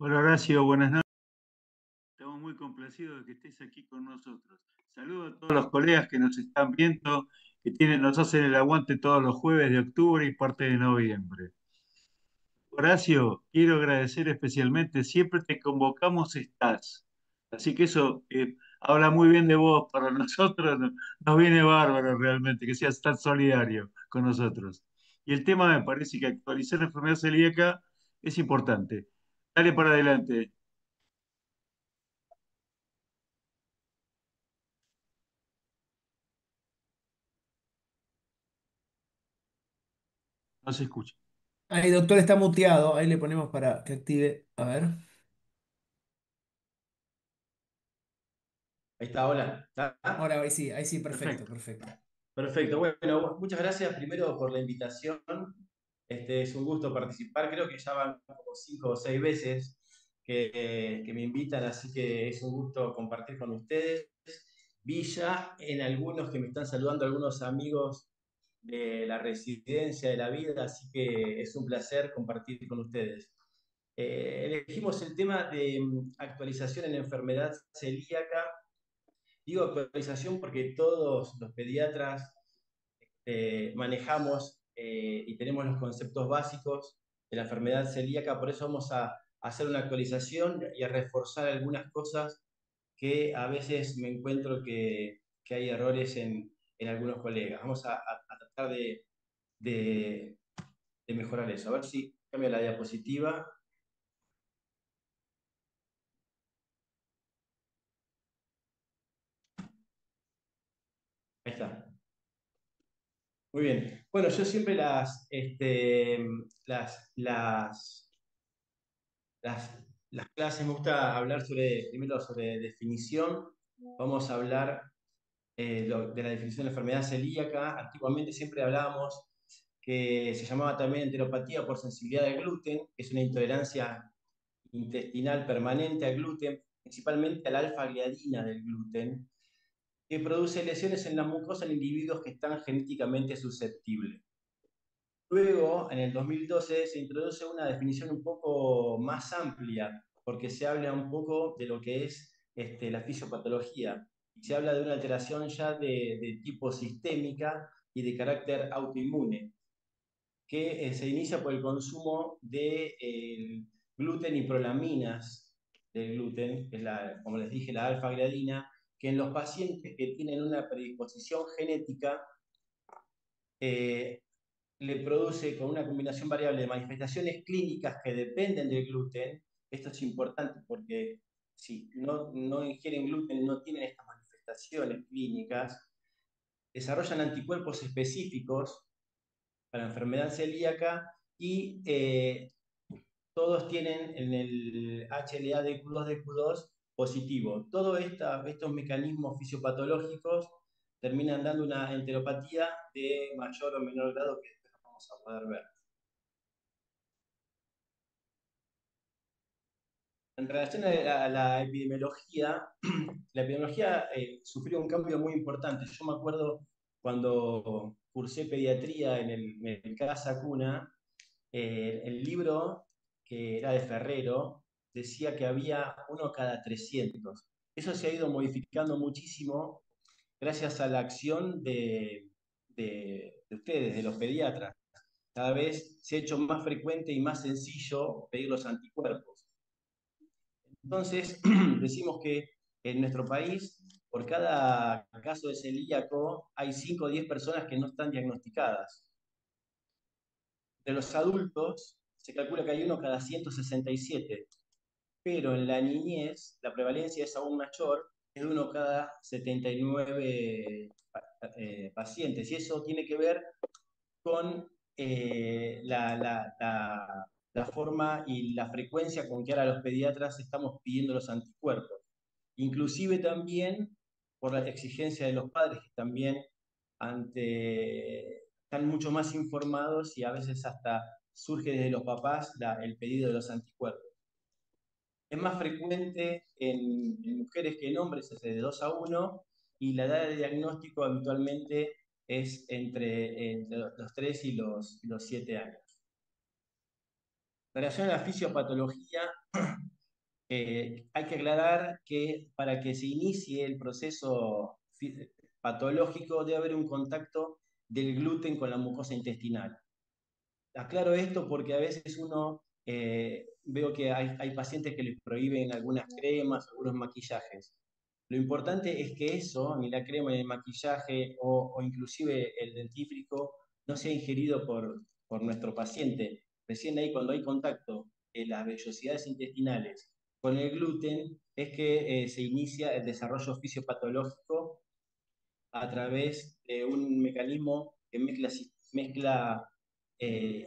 Hola Horacio, buenas noches. Estamos muy complacidos de que estés aquí con nosotros. Saludos a todos los colegas que nos están viendo, nos hacen el aguante todos los jueves de octubre y parte de noviembre. Horacio, quiero agradecer especialmente, siempre te convocamos, estás. Así que eso habla muy bien de vos para nosotros, nos viene bárbaro realmente que seas tan solidario con nosotros. Y el tema me parece que actualizar la enfermedad celíaca es importante. Dale para adelante, no se escucha. Ahí, doctor, está muteado. Ahí le ponemos para que active. A ver. Ahí está, hola. ¿Está? Ahí sí, perfecto, Perfecto. perfecto. Perfecto. Bueno, muchas gracias primero por la invitación. Es un gusto participar. Creo que ya van como 5 o 6 veces que me invitan, así que es un gusto compartir con ustedes. Vi ya en algunos que me están saludando, algunos amigos de la residencia de la vida, así que es un placer compartir con ustedes. Elegimos el tema de actualización en enfermedad celíaca. Digo actualización porque todos los pediatras manejamos y tenemos los conceptos básicos de la enfermedad celíaca, por eso vamos a hacer una actualización y a reforzar algunas cosas que a veces me encuentro que hay errores en algunos colegas. Vamos a tratar de- de mejorar eso. A ver si cambia la diapositiva. Ahí está. Muy bien. Bueno, yo siempre las clases me gusta hablar primero sobre definición. Vamos a hablar de la definición de la enfermedad celíaca. Antiguamente siempre hablábamos que se llamaba también enteropatía por sensibilidad al gluten, que es una intolerancia intestinal permanente al gluten, principalmente a la alfa-gliadina del gluten, que produce lesiones en la mucosa en individuos que están genéticamente susceptibles. Luego, en el 2012, se introduce una definición un poco más amplia, porque se habla un poco de lo que es la fisiopatología. Y se habla de una alteración ya de tipo sistémica y de carácter autoinmune, que se inicia por el consumo de gluten y prolaminas del gluten, que es como les dije, la alfa-gliadina, que en los pacientes que tienen una predisposición genética, eh, le produce con una combinación variable de manifestaciones clínicas que dependen del gluten. Esto es importante porque si no ingieren gluten, no tienen estas manifestaciones clínicas, desarrollan anticuerpos específicos para la enfermedad celíaca y todos tienen en el HLA-DQ2 positivo. Todos estos mecanismos fisiopatológicos terminan dando una enteropatía de mayor o menor grado que después vamos a poder ver. En relación a la epidemiología, la epidemiología sufrió un cambio muy importante. Yo me acuerdo cuando cursé pediatría en el Casa Cuna, el libro que era de Ferrero decía que había uno cada 300. Eso se ha ido modificando muchísimo gracias a la acción de ustedes, de los pediatras. Cada vez se ha hecho más frecuente y más sencillo pedir los anticuerpos. Entonces, decimos que en nuestro país, por cada caso de celíaco, hay 5 o 10 personas que no están diagnosticadas. De los adultos, se calcula que hay uno cada 167, pero en la niñez la prevalencia es aún mayor, es de uno cada 79 pacientes, y eso tiene que ver con la forma y la frecuencia con que ahora los pediatras estamos pidiendo los anticuerpos. Inclusive también por la exigencia de los padres que también están mucho más informados y a veces hasta surge desde los papás el pedido de los anticuerpos. Es más frecuente en mujeres que en hombres, es de 2 a 1, y la edad de diagnóstico habitualmente es entre los 3 y los 7 años. En relación a la fisiopatología, hay que aclarar que para que se inicie el proceso patológico debe haber un contacto del gluten con la mucosa intestinal. Aclaro esto porque a veces veo que hay pacientes que les prohíben algunas cremas, algunos maquillajes. Lo importante es que eso, ni la crema, ni el maquillaje o inclusive el dentífrico, no sea ingerido por nuestro paciente. Recién ahí cuando hay contacto de las vellosidades intestinales con el gluten es que se inicia el desarrollo fisiopatológico a través de un mecanismo que mezcla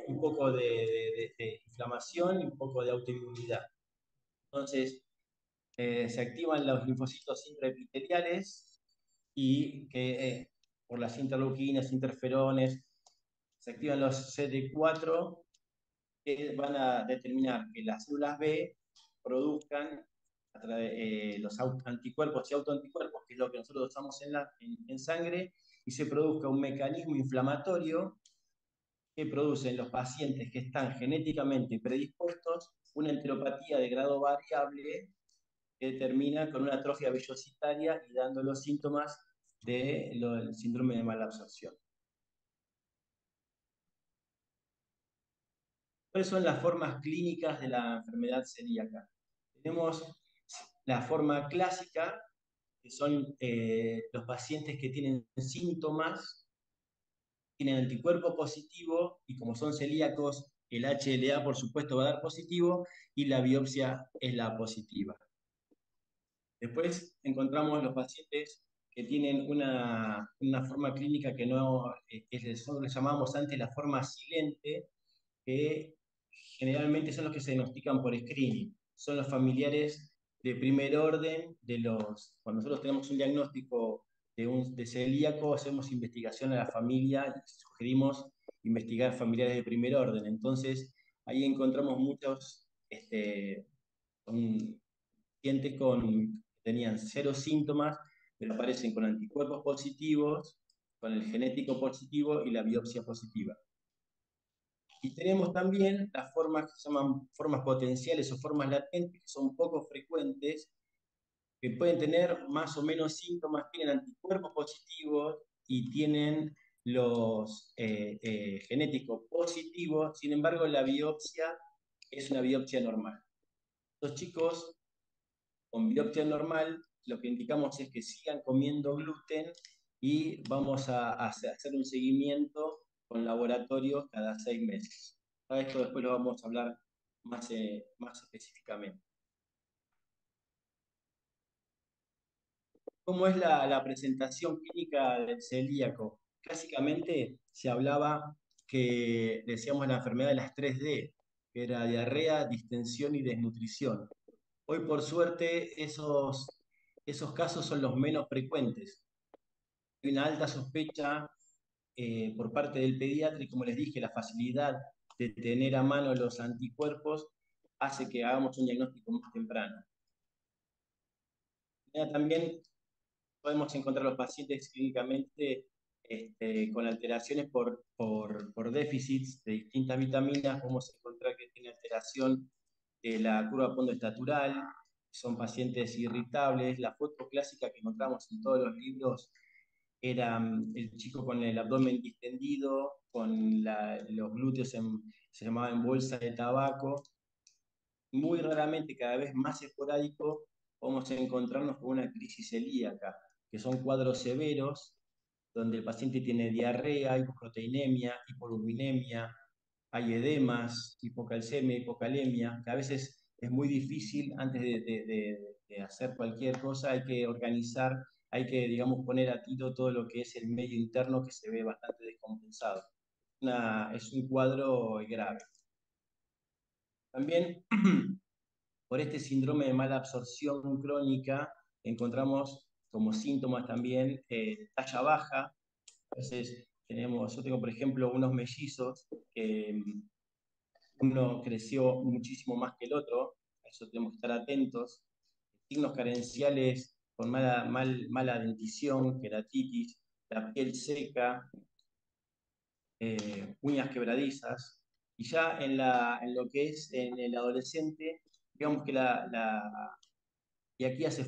un poco de inflamación y un poco de autoinmunidad. Entonces, se activan los linfocitos intraepiteliales y que por las interleuquinas, interferones, se activan los CD4 que van a determinar que las células B produzcan los anticuerpos y autoanticuerpos, que es lo que nosotros usamos en sangre, y se produzca un mecanismo inflamatorio que produce en los pacientes que están genéticamente predispuestos una enteropatía de grado variable que termina con una atrofia vellositaria y dando los síntomas del síndrome de mala absorción. ¿Cuáles son las formas clínicas de la enfermedad celíaca? Tenemos la forma clásica, que son los pacientes que tienen síntomas, tienen anticuerpo positivo y como son celíacos, el HLA por supuesto va a dar positivo y la biopsia es la positiva. Después encontramos los pacientes que tienen una forma clínica que no, nosotros le llamábamos antes la forma silente, que generalmente son los que se diagnostican por screening. Son los familiares de primer orden cuando nosotros tenemos un diagnóstico de celíaco, hacemos investigación a la familia y sugerimos investigar familiares de primer orden. Entonces, ahí encontramos muchos pacientes tenían cero síntomas, pero aparecen con anticuerpos positivos, con el genético positivo y la biopsia positiva. Y tenemos también las formas que se llaman formas potenciales o formas latentes, que son poco frecuentes, que pueden tener más o menos síntomas, tienen anticuerpos positivos y tienen los genéticos positivos, sin embargo la biopsia es una biopsia normal. Los chicos con biopsia normal, lo que indicamos es que sigan comiendo gluten y vamos a hacer un seguimiento con laboratorios cada 6 meses. A esto después lo vamos a hablar más específicamente. ¿Cómo es la presentación clínica del celíaco? Clásicamente se hablaba que decíamos la enfermedad de las 3D, que era diarrea, distensión y desnutrición. Hoy, por suerte, esos casos son los menos frecuentes. Hay una alta sospecha por parte del pediatra y, como les dije, la facilidad de tener a mano los anticuerpos hace que hagamos un diagnóstico más temprano. También podemos encontrar los pacientes clínicamente con alteraciones por déficits de distintas vitaminas. Podemos encontrar que tiene alteración de la curva pondoestatural, son pacientes irritables. La foto clásica que encontramos en todos los libros era el chico con el abdomen distendido, con los glúteos se llamaba en bolsa de tabaco. Muy raramente, cada vez más esporádico, vamos a encontrarnos con una crisis celíaca, que son cuadros severos, donde el paciente tiene diarrea, hipoproteinemia, hipoalbuminemia, hay edemas, hipocalcemia, hipocalemia, que a veces es muy difícil antes de hacer cualquier cosa, hay que organizar, hay que, digamos, poner a tiro todo lo que es el medio interno que se ve bastante descompensado. Es un cuadro grave. También por este síndrome de mala absorción crónica encontramos como síntomas también talla baja. A veces yo tengo por ejemplo unos mellizos que uno creció muchísimo más que el otro, a eso tenemos que estar atentos. Signos carenciales con mala dentición, queratitis, la piel seca, uñas quebradizas. Y ya en lo que es en el adolescente, digamos que y aquí se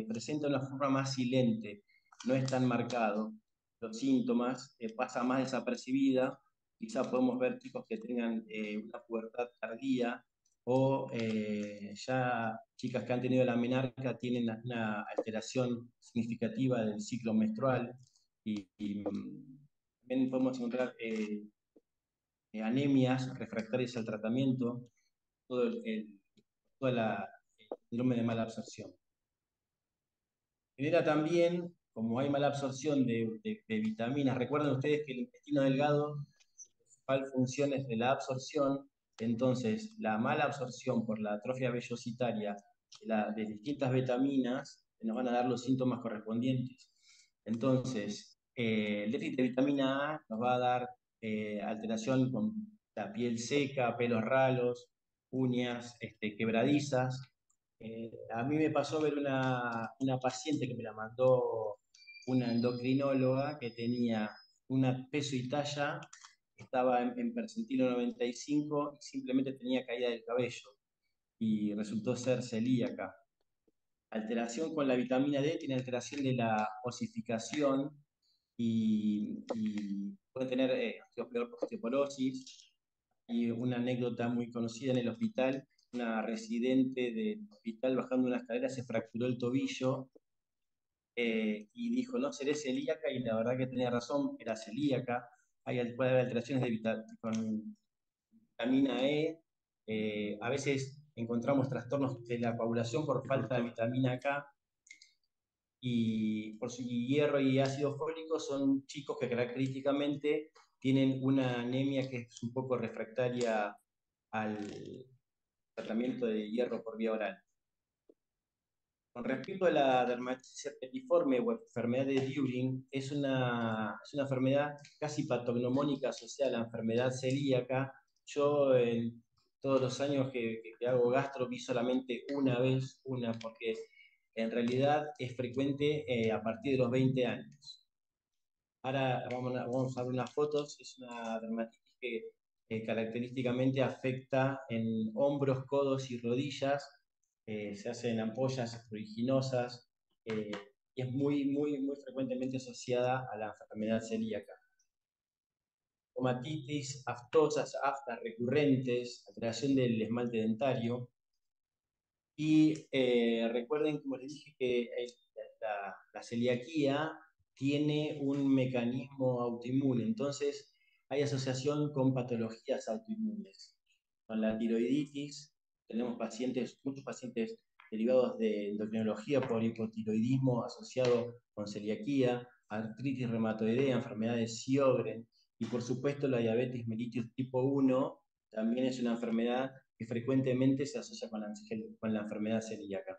presenta de una forma más silente, no es tan marcado. Los síntomas pasa más desapercibida, quizá podemos ver chicos que tengan una pubertad tardía o ya chicas que han tenido la menarca tienen una alteración significativa del ciclo menstrual también podemos encontrar anemias refractarias al tratamiento, todo toda el síndrome de mala absorción. Genera también, como hay mala absorción de vitaminas, recuerden ustedes que el intestino delgado, su principal función es de la absorción, entonces la mala absorción por la atrofia vellositaria de distintas vitaminas nos van a dar los síntomas correspondientes. Entonces, el déficit de vitamina A nos va a dar alteración con la piel seca, pelos ralos, uñas quebradizas. A mí me pasó ver una paciente que me la mandó una endocrinóloga que tenía un peso y talla, estaba en percentilo 95 y simplemente tenía caída del cabello y resultó ser celíaca. Alteración con la vitamina D, tiene alteración de la osificación y puede tener osteoporosis. Y una anécdota muy conocida en el hospital, una residente del hospital bajando una escalera se fracturó el tobillo y dijo, no seré celíaca, y la verdad que tenía razón, era celíaca. Puede haber alteraciones con vitamina E, a veces encontramos trastornos de la coagulación por falta de vitamina K, y por su hierro y ácido fólico son chicos que característicamente tienen una anemia que es un poco refractaria al tratamiento de hierro por vía oral. Con respecto a la dermatitis herpetiforme o enfermedad de During, es una enfermedad casi patognomónica asociada a la enfermedad celíaca. Yo en todos los años que hago gastro vi solamente una, porque en realidad es frecuente a partir de los 20 años. Ahora vamos a ver unas fotos. Es una dermatitis que característicamente afecta en hombros, codos y rodillas. Se hacen ampollas pruriginosas y es muy frecuentemente asociada a la enfermedad celíaca. Tomatitis, aftosas, aftas recurrentes, alteración del esmalte dentario. Y recuerden, como les dije, que la celiaquía tiene un mecanismo autoinmune, entonces hay asociación con patologías autoinmunes. Con la tiroiditis, tenemos muchos pacientes derivados de endocrinología por hipotiroidismo asociado con celiaquía, artritis reumatoidea, enfermedad de Sjögren, y por supuesto la diabetes mellitus tipo 1 también es una enfermedad que frecuentemente se asocia con la enfermedad celíaca.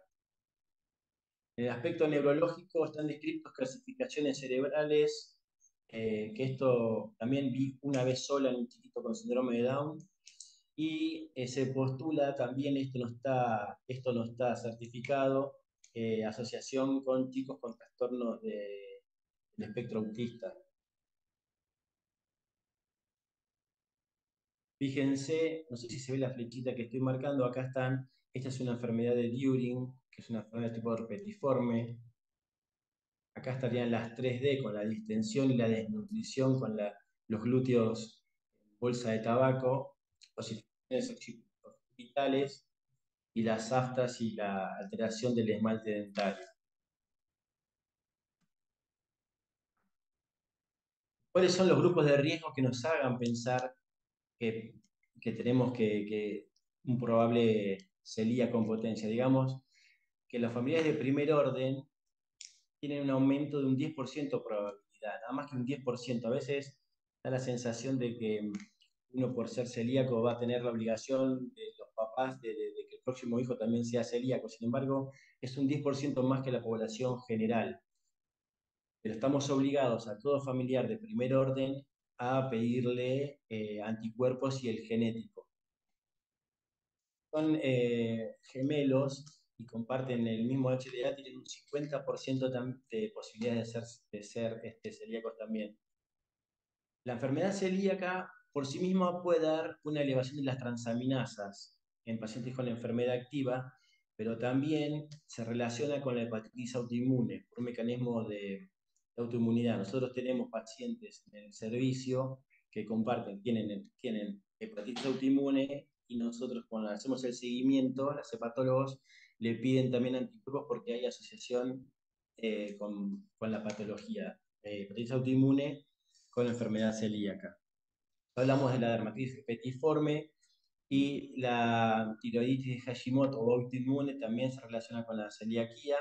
En el aspecto neurológico están descritos clasificaciones cerebrales, que esto también vi una vez sola en un chiquito con síndrome de Down, y se postula también, esto no está certificado, asociación con chicos con trastornos del espectro autista. Fíjense, no sé si se ve la flechita que estoy marcando, acá están. Esta es una enfermedad de During, que es una enfermedad tipo herpetiforme. Acá estarían las 3D con la distensión y la desnutrición, con los glúteos en bolsa de tabaco, osificaciones occipitales y las aftas y la alteración del esmalte dentario. ¿Cuáles son los grupos de riesgo que nos hagan pensar que, tenemos un probable celíaco en potencia? Digamos que las familias de primer orden tienen un aumento de un 10% de probabilidad, nada más que un 10%. A veces da la sensación de que uno, por ser celíaco, va a tener la obligación de los papás de que el próximo hijo también sea celíaco. Sin embargo, es un 10% más que la población general. Pero estamos obligados a todo familiar de primer orden a pedirle anticuerpos y el genético. Son gemelos y comparten el mismo HLA, tienen un 50% de posibilidades de ser celíacos también. La enfermedad celíaca por sí misma puede dar una elevación de las transaminasas, en pacientes con enfermedad activa, pero también se relaciona con la hepatitis autoinmune, por un mecanismo de autoinmunidad. Nosotros tenemos pacientes en el servicio que tienen hepatitis autoinmune y nosotros cuando hacemos el seguimiento, los hepatólogos le piden también anticuerpos porque hay asociación con la patología. Hepatitis autoinmune con enfermedad celíaca. Hablamos de la dermatitis repetiforme y la tiroiditis de Hashimoto o autoinmune también se relaciona con la celiaquía.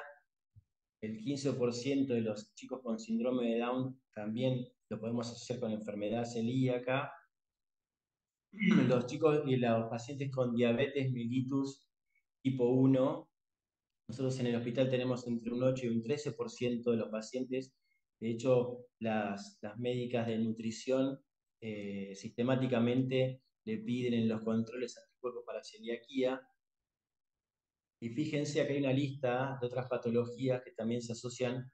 El 15% de los chicos con síndrome de Down también lo podemos asociar con enfermedad celíaca. Los chicos y los pacientes con diabetes mellitus tipo 1, nosotros en el hospital tenemos entre un 8 y un 13% de los pacientes. De hecho, las médicas de nutrición sistemáticamente le piden en los controles anticuerpos para celiaquía. Y fíjense, acá hay una lista de otras patologías que también se asocian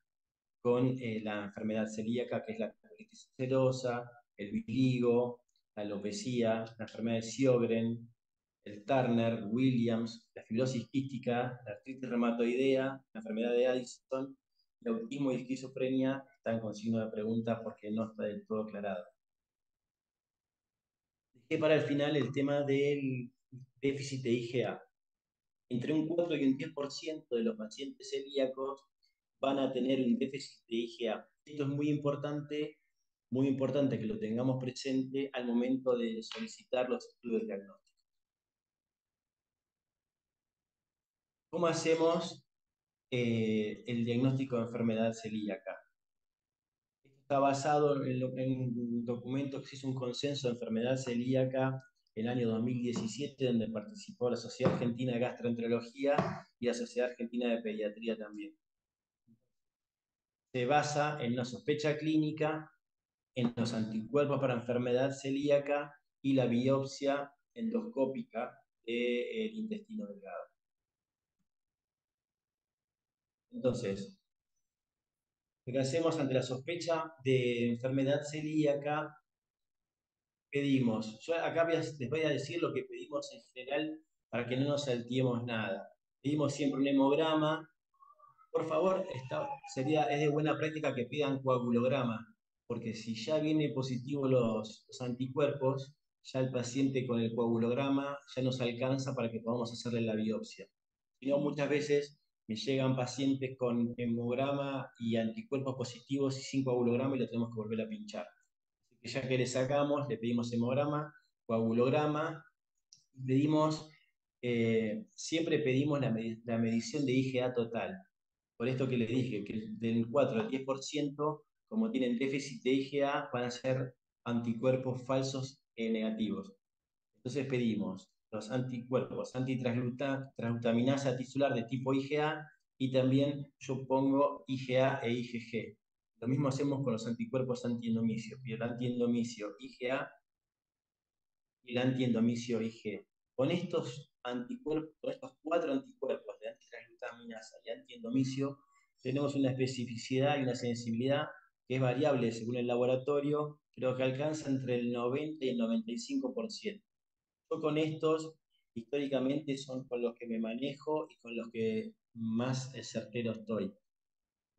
con la enfermedad celíaca, que es la colitis ulcerosa, el vitiligo, la alopecia, la enfermedad de Sjögren, el Turner, Williams, la fibrosis quística, la artritis reumatoidea, la enfermedad de Addison, el autismo y esquizofrenia están con signo de pregunta porque no está del todo aclarado. Dejé para el final el tema del déficit de IgA. Entre un 4 y un 10% de los pacientes celíacos van a tener un déficit de IgA. Esto es muy importante que lo tengamos presente al momento de solicitar los estudios diagnósticos. ¿Cómo hacemos el diagnóstico de enfermedad celíaca? Esto está basado en un documento que se hizo un consenso de enfermedad celíaca en el año 2017, donde participó la Sociedad Argentina de Gastroenterología y la Sociedad Argentina de Pediatría también. Se basa en una sospecha clínica, en los anticuerpos para enfermedad celíaca y la biopsia endoscópica del intestino delgado. Entonces, lo que hacemos ante la sospecha de enfermedad celíaca, pedimos, yo acá les voy a decir lo que pedimos en general para que no nos salteemos nada. Pedimos siempre un hemograma. Por favor, es de buena práctica que pidan coagulograma, porque si ya viene positivo los anticuerpos, ya el paciente con el coagulograma ya nos alcanza para que podamos hacerle la biopsia. Si no, muchas veces me llegan pacientes con hemograma y anticuerpos positivos y sin coagulograma y lo tenemos que volver a pinchar. Así que ya que le sacamos, le pedimos hemograma, coagulograma, siempre pedimos la medición de IgA total. Por esto que les dije, que del 4 al 10%, como tienen déficit de IgA, van a ser anticuerpos falsos negativos. Entonces pedimos los anticuerpos antitransglutaminasa tisular de tipo IgA y también yo pongo IgA e IgG. Lo mismo hacemos con los anticuerpos antiendomicio. Pido el antiendomicio IgA y el antiendomicio IG. Con estos anticuerpos, con estos 4 anticuerpos de antitransglutaminasa y antiendomicio, tenemos una especificidad y una sensibilidad que es variable según el laboratorio, pero que alcanza entre el 90 y el 95%. Yo con estos, históricamente, son con los que me manejo y con los que más certero estoy.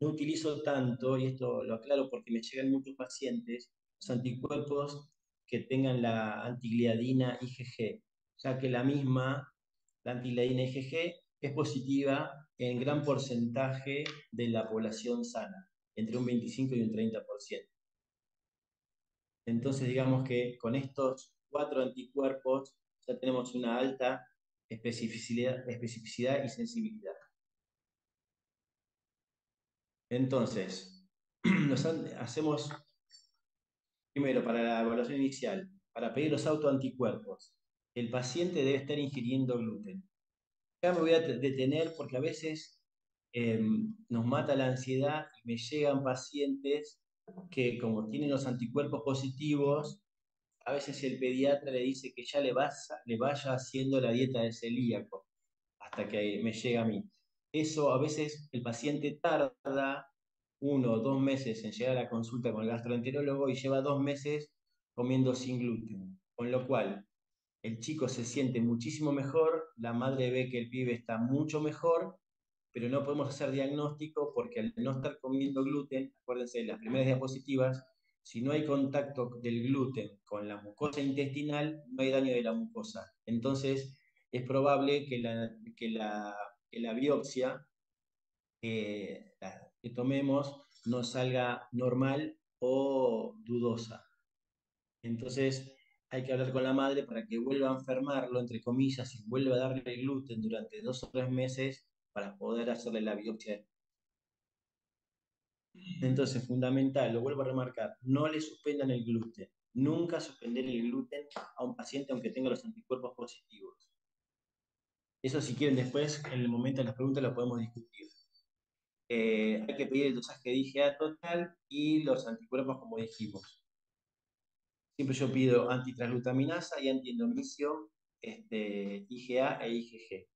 No utilizo tanto, y esto lo aclaro porque me llegan muchos pacientes, los anticuerpos que tengan la antigliadina IgG, ya que la antigliadina IgG, es positiva en gran porcentaje de la población sana, entre un 25 y un 30%. Entonces, digamos que con estos 4 anticuerpos ya tenemos una alta especificidad y sensibilidad. Entonces, hacemos primero para la evaluación inicial, para pedir los autoanticuerpos. El paciente debe estar ingiriendo gluten. Acá me voy a detener porque a veces nos mata la ansiedad y me llegan pacientes que, como tienen los anticuerpos positivos, a veces el pediatra le dice que ya le vaya haciendo la dieta de celíaco hasta que me llega a mí. Eso a veces el paciente tarda 1 o 2 meses en llegar a la consulta con el gastroenterólogo y lleva 2 meses comiendo sin gluten. Con lo cual, el chico se siente muchísimo mejor, la madre ve que el pibe está mucho mejor, pero no podemos hacer diagnóstico porque al no estar comiendo gluten, acuérdense, las primeras diapositivas, si no hay contacto del gluten con la mucosa intestinal, no hay daño de la mucosa. Entonces, es probable que la biopsia que tomemos no salga normal o dudosa. Entonces hay que hablar con la madre para que vuelva a enfermarlo, entre comillas, y vuelva a darle gluten durante 2 o 3 meses para poder hacerle la biopsia. Entonces, fundamental, lo vuelvo a remarcar, no le suspendan el gluten. Nunca suspender el gluten a un paciente aunque tenga los anticuerpos positivos. Eso si quieren después, en el momento de las preguntas, lo podemos discutir. Hay que pedir el dosaje de IgA total y los anticuerpos como dijimos. Siempre yo pido antitransglutaminasa y antiendomicio, IgA e IgG.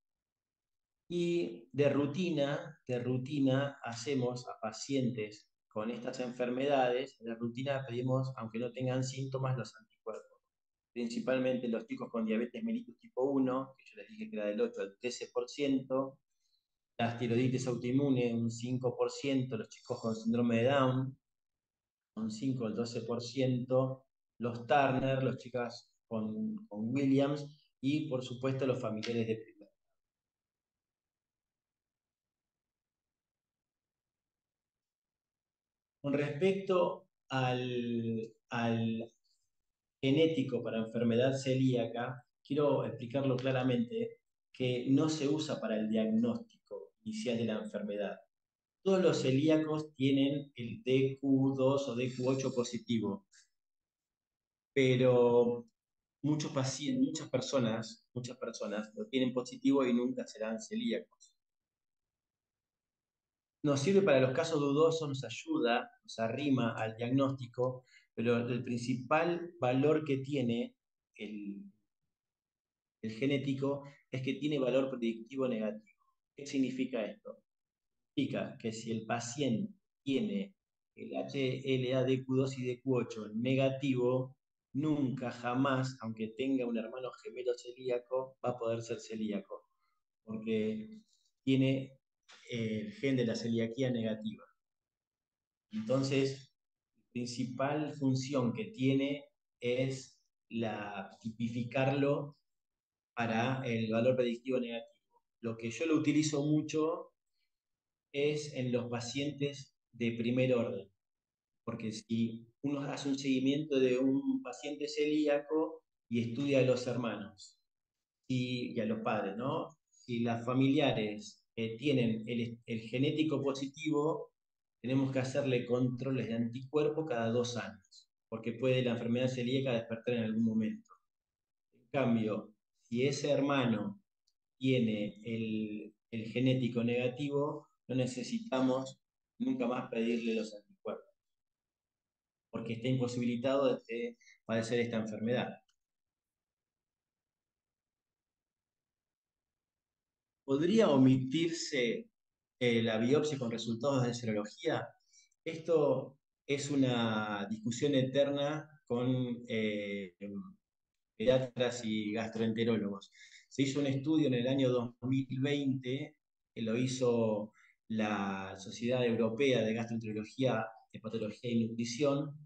Y de rutina hacemos a pacientes con estas enfermedades, de rutina pedimos, aunque no tengan síntomas, los anticuerpos. Principalmente los chicos con diabetes mellitus tipo 1, que yo les dije que era del 8 al 13%, las tiroiditis autoinmune un 5%, los chicos con síndrome de Down un 5 al 12%, los Turner, los chicas con Williams y por supuesto los familiares de primer. Con respecto al genético para enfermedad celíaca, quiero explicarlo claramente que no se usa para el diagnóstico inicial de la enfermedad. Todos los celíacos tienen el DQ2 o DQ8 positivo, pero muchos pacientes, muchas personas lo tienen positivo y nunca serán celíacos. Nos sirve para los casos dudosos, nos ayuda, nos arrima al diagnóstico, pero el principal valor que tiene el genético es que tiene valor predictivo negativo. ¿Qué significa esto? Significa que si el paciente tiene el HLA-DQ2 y DQ8 negativo, nunca, jamás, aunque tenga un hermano gemelo celíaco, va a poder ser celíaco, porque tiene el gen de la celiaquía negativa. Entonces, la principal función que tiene es tipificarlo para el valor predictivo negativo. Lo que yo lo utilizo mucho es en los pacientes de primer orden, porque si uno hace un seguimiento de un paciente celíaco y estudia a los hermanos y a los padres, ¿no? Si las familiares tienen el genético positivo, tenemos que hacerle controles de anticuerpo cada 2 años, porque puede la enfermedad celíaca despertar en algún momento. En cambio, si ese hermano tiene el genético negativo, no necesitamos nunca más pedirle los anticuerpos, porque está imposibilitado de padecer esta enfermedad. ¿Podría omitirse la biopsia con resultados de serología? Esto es una discusión eterna con pediatras y gastroenterólogos. Se hizo un estudio en el año 2020, que lo hizo la Sociedad Europea de Gastroenterología, Hepatología y Nutrición,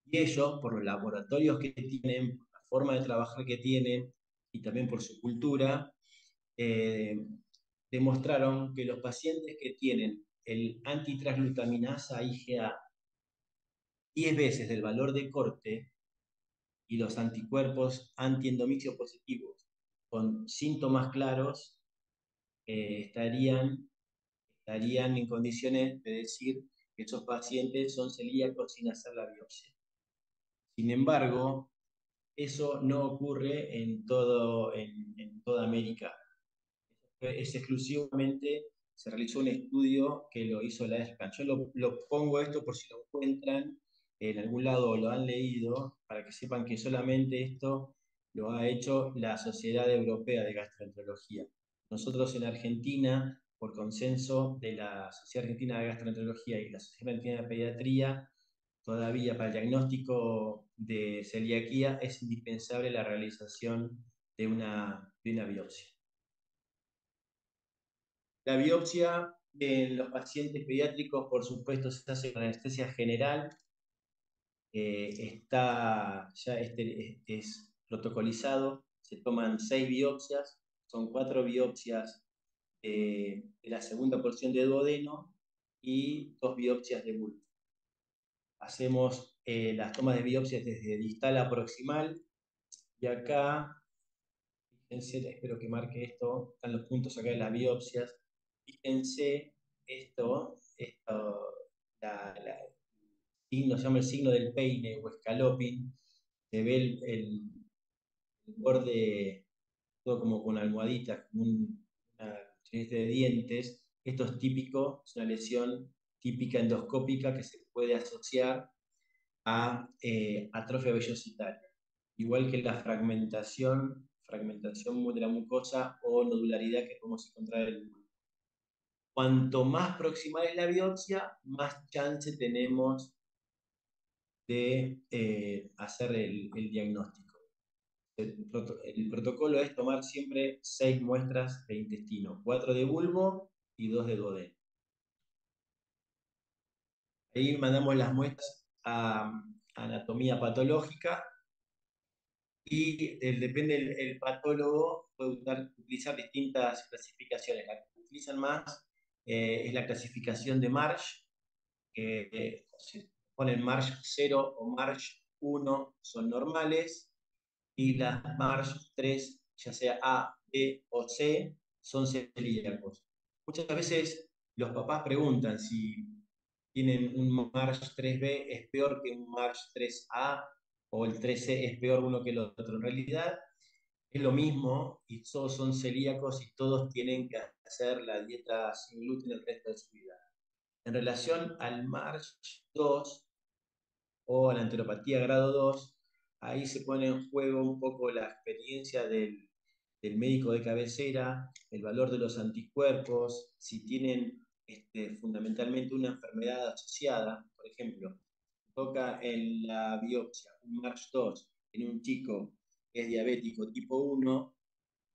y ellos, por los laboratorios que tienen, por la forma de trabajar que tienen y también por su cultura, eh, demostraron que los pacientes que tienen el antitransglutaminasa IgA 10 veces del valor de corte y los anticuerpos antiendomicio positivos con síntomas claros, estarían en condiciones de decir que esos pacientes son celíacos sin hacer la biopsia. Sin embargo, eso no ocurre en toda América. Es exclusivamente, se realizó un estudio que lo hizo la ESPAN. Yo lo pongo esto por si lo encuentran en algún lado o lo han leído, para que sepan que solamente esto lo ha hecho la Sociedad Europea de Gastroenterología. Nosotros en Argentina, por consenso de la Sociedad Argentina de Gastroenterología y la Sociedad Argentina de Pediatría, todavía para el diagnóstico de celiaquía es indispensable la realización de una biopsia. La biopsia en los pacientes pediátricos, por supuesto, se hace con anestesia general. Ya es protocolizado. Se toman 6 biopsias, son 4 biopsias de la segunda porción de duodeno y 2 biopsias de bulbo. Hacemos las tomas de biopsias desde distal a proximal, y acá, fíjense, espero que marque esto, están los puntos acá de las biopsias. Fíjense se llama el signo del peine o escaloping. Se ve el borde todo como con almohaditas, como una serie de dientes. Esto es típico, es una lesión típica endoscópica que se puede asociar a atrofia vellositaria, igual que la fragmentación de la mucosa o nodularidad que podemos encontrar en el bulbo. Cuanto más proximal es la biopsia, más chance tenemos de hacer el diagnóstico. El protocolo es tomar siempre 6 muestras de intestino, 4 de bulbo y 2 de duodeno. Ahí mandamos las muestras a anatomía patológica y depende el patólogo, puede utilizar distintas clasificaciones. La que utilizan más es la clasificación de Marsh, que se ponen Marsh 0 o Marsh 1, son normales, y las Marsh 3, ya sea A, B o C, son celíacos. Muchas veces los papás preguntan si tienen un Marsh 3B es peor que un Marsh 3A o el 3C es peor uno que el otro. En realidad es lo mismo y todos son celíacos y todos tienen que hacer la dieta sin gluten el resto de su vida. En relación al Marsh 2 o a la enteropatía grado 2, ahí se pone en juego un poco la experiencia del médico de cabecera, el valor de los anticuerpos, si tienen fundamentalmente una enfermedad asociada. Por ejemplo, toca en la biopsia un MARCH2 en un chico que es diabético tipo 1,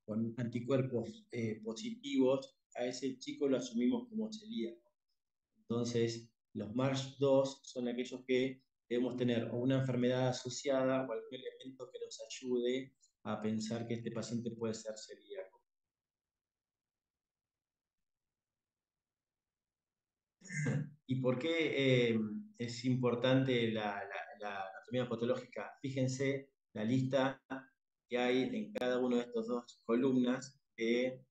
con anticuerpos positivos, a ese chico lo asumimos como celíaco. Entonces, los MARCH2 son aquellos que debemos tener o una enfermedad asociada o algún elemento que nos ayude a pensar que este paciente puede ser celíaco. ¿Y por qué es importante la anatomía patológica? Fíjense la lista que hay en cada una de estas 2 columnas de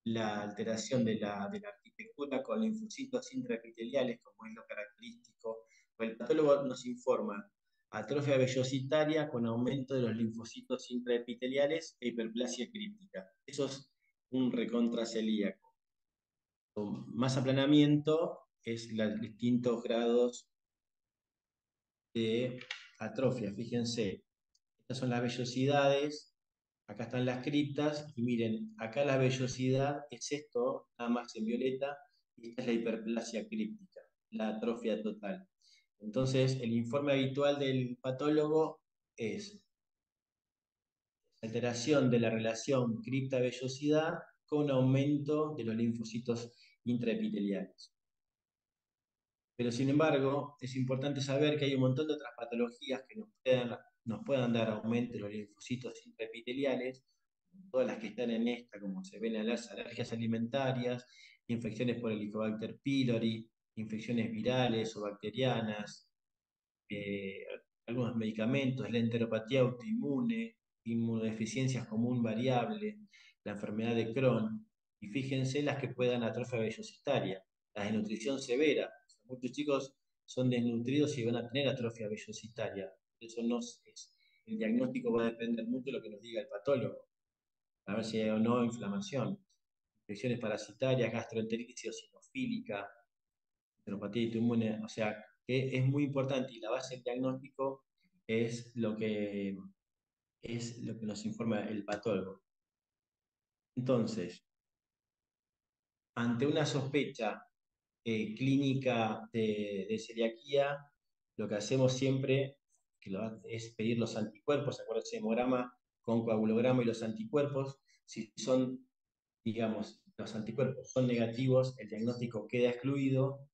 la alteración de la arquitectura con linfocitos intraepiteliales, como es lo característico. El patólogo nos informa atrofia vellositaria con aumento de los linfocitos intraepiteliales e hiperplasia críptica. Eso es un recontracelíaco. Más aplanamiento es los distintos grados de atrofia. Fíjense, estas son las vellosidades, acá están las criptas, y miren, acá la vellosidad es esto, nada más en violeta, y esta es la hiperplasia críptica, la atrofia total. Entonces, el informe habitual del patólogo es alteración de la relación cripta-vellosidad con aumento de los linfocitos intraepiteliales. Pero sin embargo, es importante saber que hay un montón de otras patologías que nos puedan dar aumento de los linfocitos intraepiteliales, todas las que están en esta, como se ven en las alergias alimentarias, infecciones por Helicobacter pylori, infecciones virales o bacterianas, algunos medicamentos, la enteropatía autoinmune, inmunodeficiencias común variable, la enfermedad de Crohn, y fíjense las que puedan atrofia vellositaria, la desnutrición severa. Muchos chicos son desnutridos y van a tener atrofia vellositaria. Eso no es, el diagnóstico va a depender mucho de lo que nos diga el patólogo, a ver si hay o no inflamación. Infecciones parasitarias, gastroenteritis eosinofílica, enteropatía autoinmune, o sea, que es muy importante y la base del diagnóstico es lo que nos informa el patólogo. Entonces, ante una sospecha clínica de celiaquía, lo que hacemos siempre es pedir los anticuerpos, acuérdense, hemograma con coagulograma y los anticuerpos. Si son, digamos, los anticuerpos son negativos, el diagnóstico queda excluido,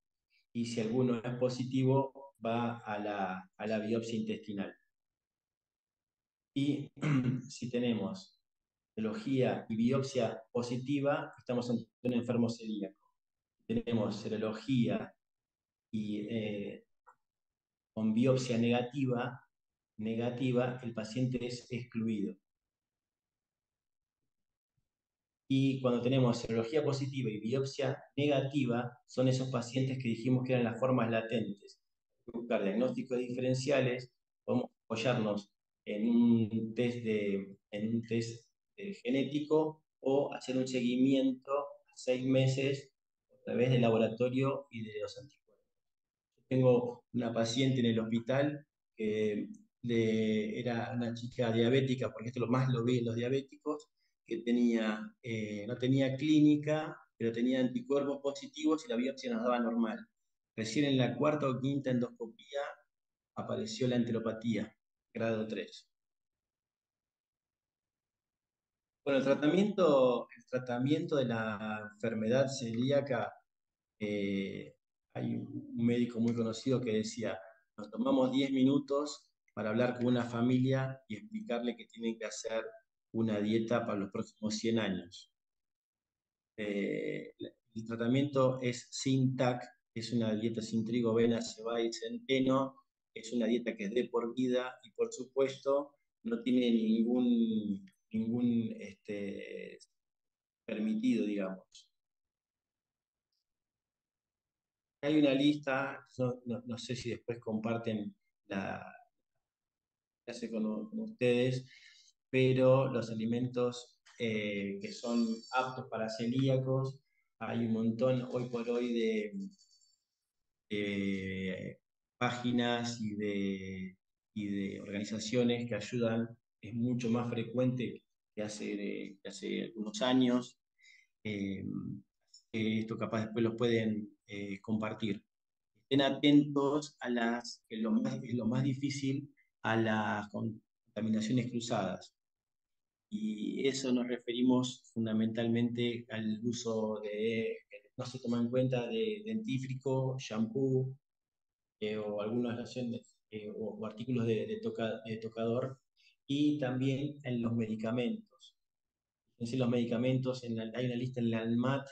y si alguno es positivo, va a la biopsia intestinal. Y si tenemos serología y biopsia positiva, estamos ante un enfermo celíaco. Tenemos serología y con biopsia negativa, el paciente es excluido. Y cuando tenemos serología positiva y biopsia negativa, son esos pacientes que dijimos que eran las formas latentes. Buscar diagnósticos diferenciales, podemos apoyarnos en un test genético, o hacer un seguimiento a 6 meses a través del laboratorio y de los anticuerpos. Tengo una paciente en el hospital que era una chica diabética, porque esto lo más lo vi en los diabéticos, que no tenía clínica, pero tenía anticuerpos positivos y la biopsia nos daba normal. Recién en la cuarta o quinta endoscopía apareció la enteropatía, grado 3. Bueno, el tratamiento de la enfermedad celíaca, hay un médico muy conocido que decía: nos tomamos 10 minutos para hablar con una familia y explicarle que tienen que hacer una dieta para los próximos 100 años. El tratamiento es sin TAC, es una dieta sin trigo, avena, cebada y centeno, es una dieta que es de por vida y, por supuesto, no tiene ningún permitido, digamos. Hay una lista, no sé si después comparten la clase con ustedes, pero los alimentos que son aptos para celíacos, hay un montón hoy por hoy de páginas y de organizaciones que ayudan. Es mucho más frecuente que hace algunos años. Eh, Esto capaz después los pueden compartir. Estén atentos que es lo más difícil, a las contaminaciones cruzadas. Y eso nos referimos fundamentalmente al uso que no se toma en cuenta, de dentífrico, shampoo, o algunas lociones, o artículos de tocador, y también en los medicamentos. Es decir, los medicamentos, hay una lista en la ANMAT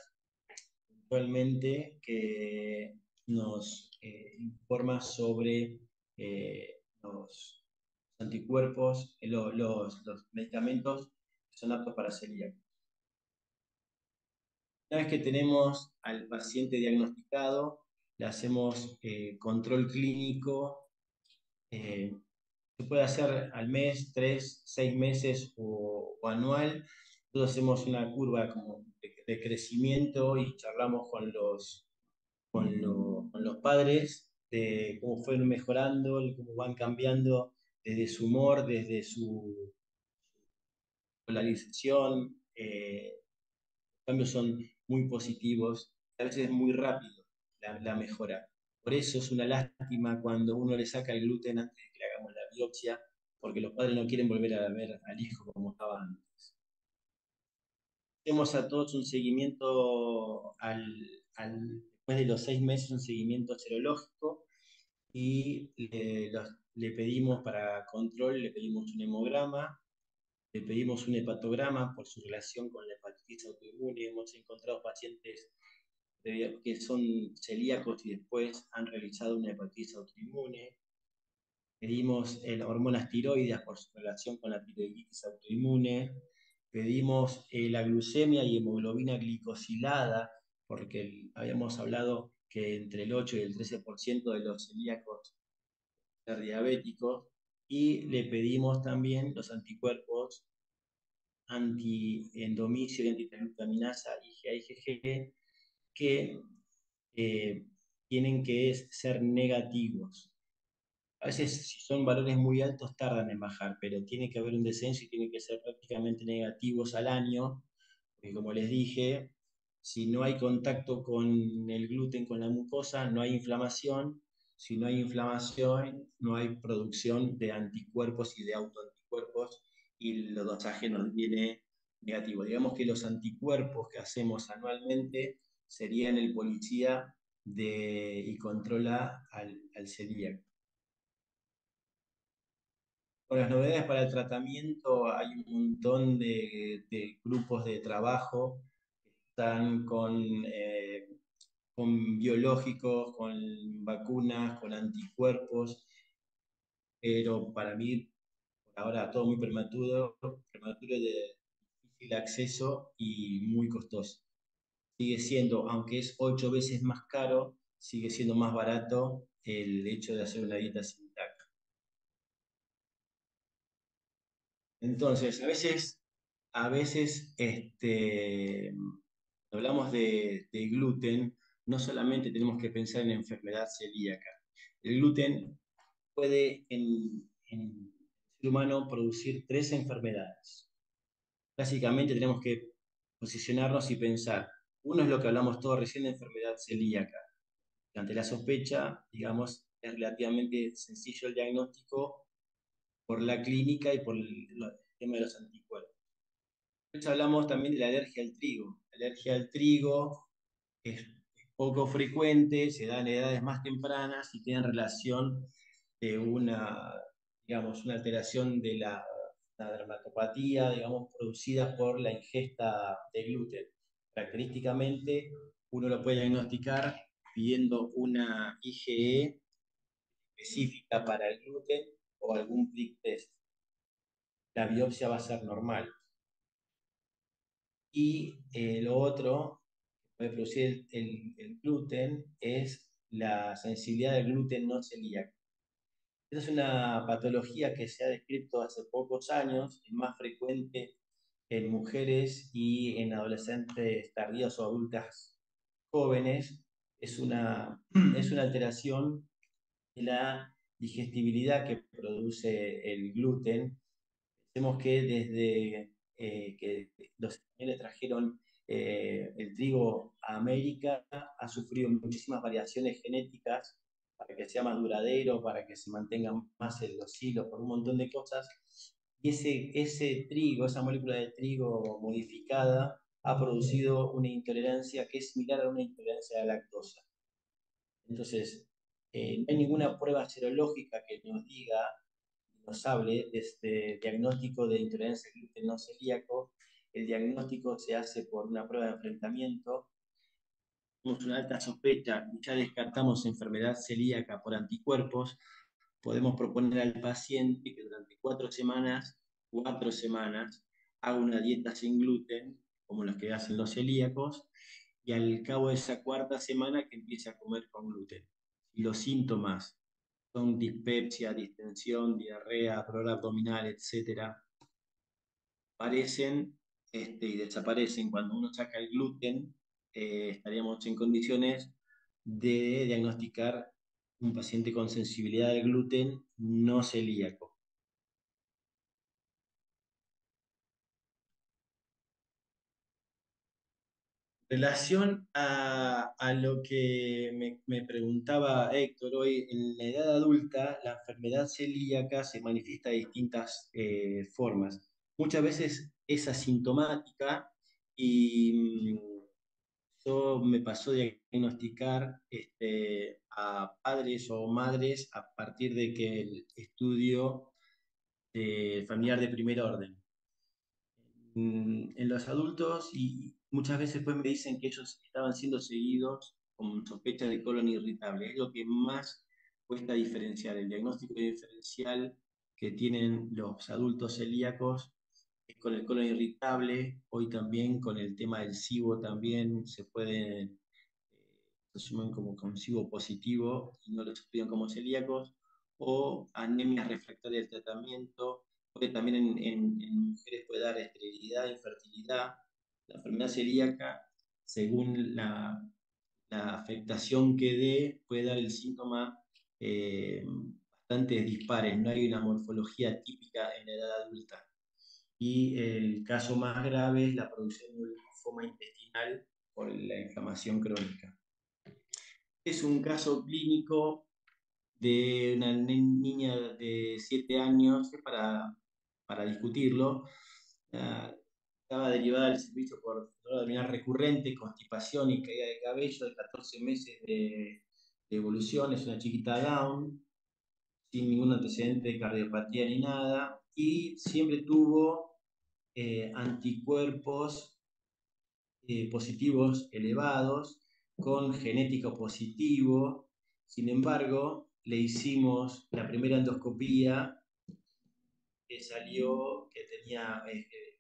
actualmente que nos informa sobre los anticuerpos, los medicamentos que son aptos para celíacos. Una vez que tenemos al paciente diagnosticado, le hacemos control clínico. Se puede hacer al mes, 3, 6 meses o anual. Nosotros hacemos una curva como de crecimiento y charlamos con los padres de cómo fueron mejorando, cómo van cambiando desde su humor, desde su polarización. Los cambios son muy positivos, a veces es muy rápido la mejora. Por eso es una lástima cuando uno le saca el gluten antes de que le hagamos la biopsia, porque los padres no quieren volver a ver al hijo como estaba antes. Hacemos a todos un seguimiento después de los 6 meses, un seguimiento serológico, y le pedimos para control, le pedimos un hemograma, le pedimos un hepatograma por su relación con la hepatitis autoinmune. Hemos encontrado pacientes que son celíacos y después han realizado una hepatitis autoinmune. Pedimos hormonas tiroides por su relación con la tiroiditis autoinmune. Pedimos la glucemia y hemoglobina glicosilada, porque habíamos hablado que entre el 8 y el 13% de los celíacos ser diabéticos. Y le pedimos también los anticuerpos anti-endomicio y antitransglutaminasa IgA IgG, que tienen que ser negativos. A veces, si son valores muy altos, tardan en bajar, pero tiene que haber un descenso y tienen que ser prácticamente negativos al año, porque, como les dije, Si no hay contacto con el gluten, con la mucosa, no hay inflamación. Si no hay inflamación, no hay producción de anticuerpos y de autoanticuerpos y el dosaje nos viene negativo. Digamos que los anticuerpos que hacemos anualmente serían el policía y controla al celíaco. Con las novedades para el tratamiento hay un montón de grupos de trabajo que están con biológicos, con vacunas, con anticuerpos, pero para mí, por ahora, todo muy prematuro de difícil acceso y muy costoso. Sigue siendo, aunque es 8 veces más caro, sigue siendo más barato el hecho de hacer una dieta sin TAC. Entonces, a veces hablamos de gluten, no solamente tenemos que pensar en enfermedad celíaca. El gluten puede en el ser humano producir 3 enfermedades. Básicamente tenemos que posicionarnos y pensar. Uno es lo que hablamos todos recién de enfermedad celíaca. Ante la sospecha, digamos, es relativamente sencillo el diagnóstico por la clínica y por el tema de los anticuerpos. Después hablamos también de la alergia al trigo. La alergia al trigo es poco frecuente, se da en edades más tempranas y tiene relación de digamos, una alteración de la dermatopatía, digamos, producida por la ingesta de gluten. Característicamente, uno lo puede diagnosticar pidiendo una IgE específica para el gluten o algún prick test. La biopsia va a ser normal. Y lo otro que puede producir el gluten es la sensibilidad del gluten no celíaco. Esta es una patología que se ha descrito hace pocos años, es más frecuente en mujeres y en adolescentes tardías o adultas jóvenes. Es una alteración de la digestibilidad que produce el gluten. Pensemos que desde que los españoles trajeron el trigo a América, ha sufrido muchísimas variaciones genéticas para que sea más duradero, para que se mantengan más en los hilos, por un montón de cosas. Y ese trigo, esa molécula de trigo modificada, ha producido una intolerancia que es similar a una intolerancia a la lactosa. Entonces, no hay ninguna prueba serológica que nos hable de este diagnóstico de intolerancia al gluten no celíaco. El diagnóstico se hace por una prueba de enfrentamiento. Tenemos una alta sospecha y ya descartamos enfermedad celíaca por anticuerpos. Podemos proponer al paciente que durante 4 semanas, haga una dieta sin gluten, como las que hacen los celíacos, y al cabo de esa 4.ª semana que empiece a comer con gluten. Si los síntomas son dispepsia, distensión, diarrea, dolor abdominal, etcétera, aparecen y desaparecen cuando uno saca el gluten, estaríamos en condiciones de diagnosticar un paciente con sensibilidad al gluten no celíaco. En relación a lo que me preguntaba Héctor, hoy en la edad adulta la enfermedad celíaca se manifiesta de distintas formas. Muchas veces es asintomática y yo me pasó de diagnosticar a padres o madres a partir de que el estudio familiar de primer orden. En los adultos y muchas veces pues me dicen que ellos estaban siendo seguidos con sospecha de colon irritable. Es lo que más cuesta diferenciar. El diagnóstico diferencial que tienen los adultos celíacos es con el colon irritable. Hoy también con el tema del SIBO también se puede asumen como con SIBO positivo y no los estudian como celíacos, o anemia refractaria del tratamiento, porque también en mujeres puede dar esterilidad, infertilidad. La enfermedad celíaca, según la afectación que dé, puede dar el síntoma bastante dispares. No hay una morfología típica en la edad adulta. Y el caso más grave es la producción de un linfoma intestinal por la inflamación crónica. Es un caso clínico de una niña de 7 años, para discutirlo. Estaba derivada del servicio por dolor abdominal recurrente, constipación y caída de cabello de 14 meses de evolución. Es una chiquita Down, sin ningún antecedente de cardiopatía ni nada, y siempre tuvo anticuerpos positivos elevados, con genético positivo. Sin embargo, le hicimos la primera endoscopía, que salió que tenía,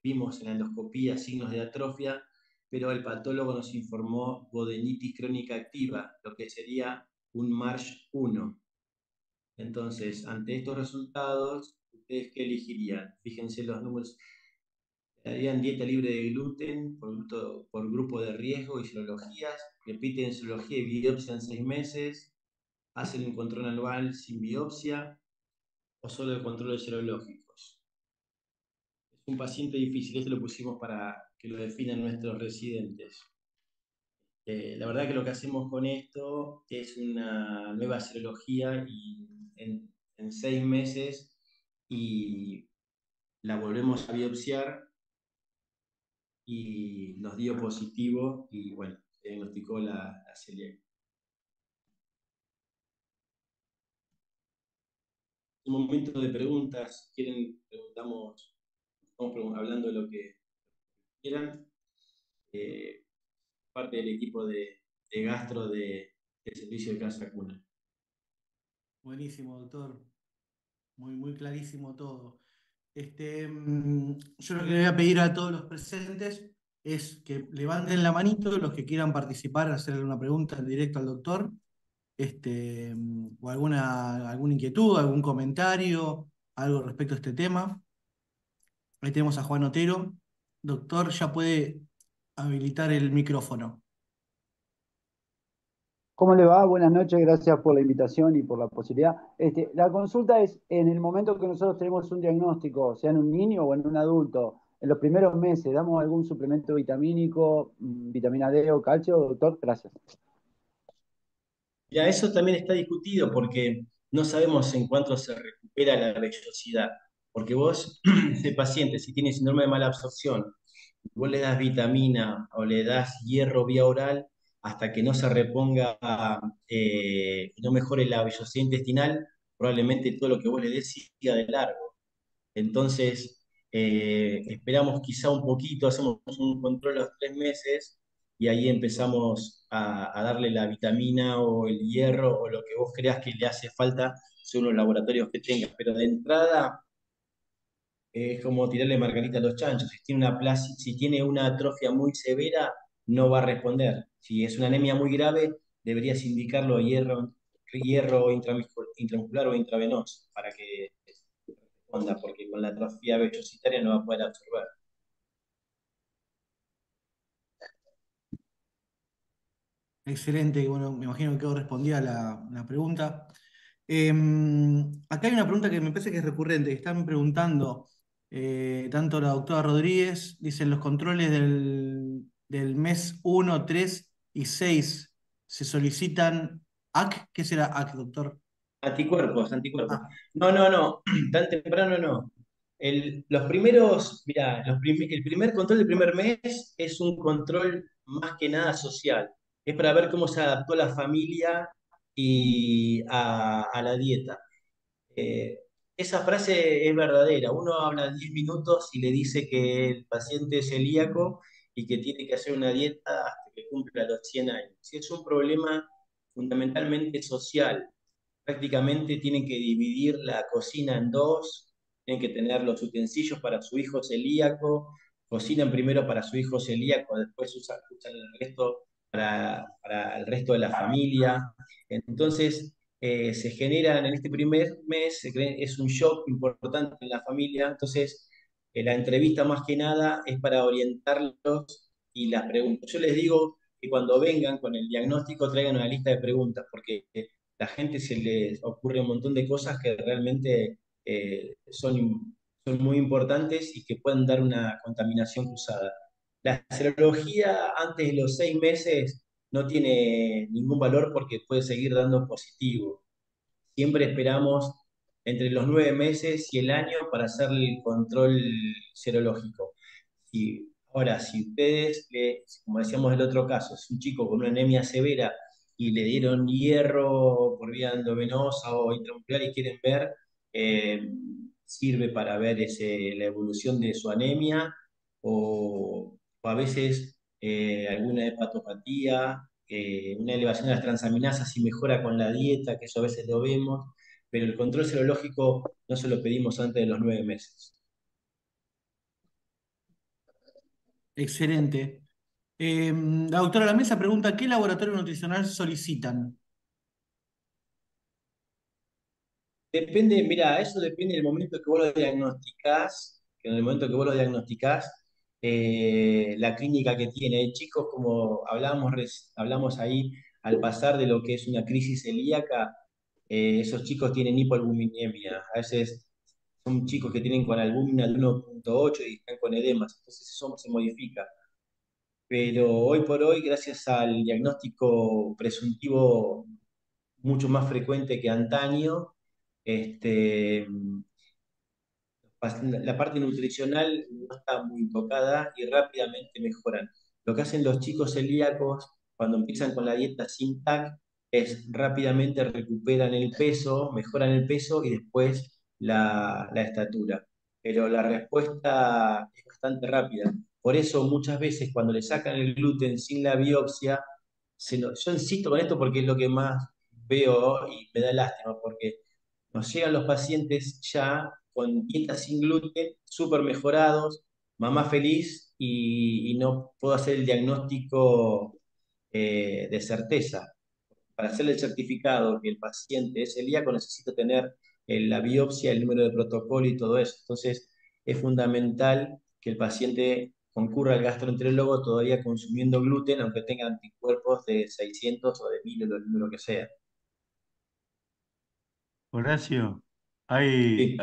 vimos en la endoscopía signos de atrofia, pero el patólogo nos informó duodenitis crónica activa, lo que sería un MARSH 1. Entonces, ante estos resultados, ¿ustedes qué elegirían? Fíjense los números. Harían dieta libre de gluten por grupo de riesgo y serologías, repiten serología y biopsia en 6 meses, hacen un control anual sin biopsia o solo de controles serológicos. Es un paciente difícil, este lo pusimos para que lo definan nuestros residentes. La verdad que lo que hacemos con esto es una nueva serología y en 6 meses, y la volvemos a biopsiar y nos dio positivo y bueno, se diagnosticó la celiaquia. Un momento de preguntas, quieren, preguntamos, estamos hablando de lo que quieran. Parte del equipo de gastro del servicio de Casa Cuna. Buenísimo, doctor. Muy clarísimo todo. Yo lo que le voy a pedir a todos los presentes es que levanten la manito los que quieran participar, hacerle una pregunta en directo al doctor, o alguna inquietud, algún comentario, algo respecto a este tema. Ahí tenemos a Juan Otero. Doctor, ya puede habilitar el micrófono. ¿Cómo le va? Buenas noches, gracias por la invitación y por la posibilidad. La consulta es, en el momento que nosotros tenemos un diagnóstico, sea en un niño o en un adulto, en los primeros meses, ¿damos algún suplemento vitamínico, vitamina D o calcio, doctor? Gracias. Ya, eso también está discutido porque no sabemos en cuánto se recupera la vellosidad. Porque vos, ese paciente, si tiene síndrome de mala absorción, vos le das vitamina o le das hierro vía oral, hasta que no se reponga y no mejore la vellosidad intestinal, probablemente todo lo que vos le des siga de largo. Entonces, esperamos quizá un poquito, hacemos un control a los 3 meses y ahí empezamos a darle la vitamina o el hierro o lo que vos creas que le hace falta según los laboratorios que tengas. Pero de entrada es como tirarle margarita a los chanchos. Si tiene una atrofia muy severa, no va a responder. Si es una anemia muy grave, deberías indicarlo hierro intramuscular o intravenoso para que responda, porque con la atrofia vellositaria no va a poder absorber. Excelente, bueno, me imagino que quedó respondida la pregunta. Acá hay una pregunta que me parece que es recurrente, que están preguntando tanto la doctora Rodríguez, dicen los controles del mes 1, 3 y 6 se solicitan AC. ¿Qué será AC, doctor? Anticuerpos, anticuerpos. Ah, No, tan temprano no. Los primeros, mirá, el primer control del primer mes es un control más que nada social. Es para ver cómo se adaptó la familia y a la dieta. Eh, Esa frase es verdadera. Uno habla 10 minutos y le dice que el paciente es celíaco y que tiene que hacer una dieta hasta que cumpla los 100 años. Si es un problema fundamentalmente social, prácticamente tienen que dividir la cocina en dos, tienen que tener los utensilios para su hijo celíaco, cocinan primero para su hijo celíaco, después usan el resto para el resto de la familia. Entonces, se generan en este primer mes, es un shock importante en la familia, entonces la entrevista más que nada es para orientarlos y las preguntas. Yo les digo que cuando vengan con el diagnóstico traigan una lista de preguntas, porque la gente se les ocurre un montón de cosas que realmente son muy importantes y que pueden dar una contaminación cruzada. La serología antes de los 6 meses no tiene ningún valor porque puede seguir dando positivo. Siempre esperamos entre los 9 meses y el año para hacer el control serológico. Ahora, si ustedes, como decíamos el otro caso, es un chico con una anemia severa y le dieron hierro por vía endovenosa o intramuscular y quieren ver, sirve para ver la evolución de su anemia o a veces alguna hepatopatía, una elevación de las transaminasas si mejora con la dieta, que eso a veces lo vemos, pero el control serológico no se lo pedimos antes de los 9 meses. Excelente. La doctora La Mesa pregunta, ¿qué laboratorio nutricional solicitan? Depende, mira, eso depende del momento que vos lo diagnosticás, que en el momento que vos lo diagnosticás, la clínica que tiene. Hay chicos, como hablamos ahí, al pasar de lo que es una crisis celíaca, esos chicos tienen hipoalbuminemia. A veces son chicos que tienen con albúmina de 1,8 y están con edemas, entonces eso se modifica. Pero hoy por hoy, gracias al diagnóstico presuntivo mucho más frecuente que antaño, este, la parte nutricional no está muy tocada y rápidamente mejoran. Lo que hacen los chicos celíacos cuando empiezan con la dieta sin TAC es rápidamente recuperan el peso, mejoran el peso y después la estatura. Pero la respuesta es bastante rápida. Por eso muchas veces cuando le sacan el gluten sin la biopsia, yo insisto con esto porque es lo que más veo y me da lástima, porque nos llegan los pacientes ya con dietas sin gluten, súper mejorados, mamá feliz y no puedo hacer el diagnóstico de certeza. Para hacer el certificado que el paciente es celíaco necesito tener la biopsia, el número de protocolo y todo eso. Entonces es fundamental que el paciente concurra al gastroenterólogo todavía consumiendo gluten, aunque tenga anticuerpos de 600 o de 1000 o el número que sea. Horacio, Sí.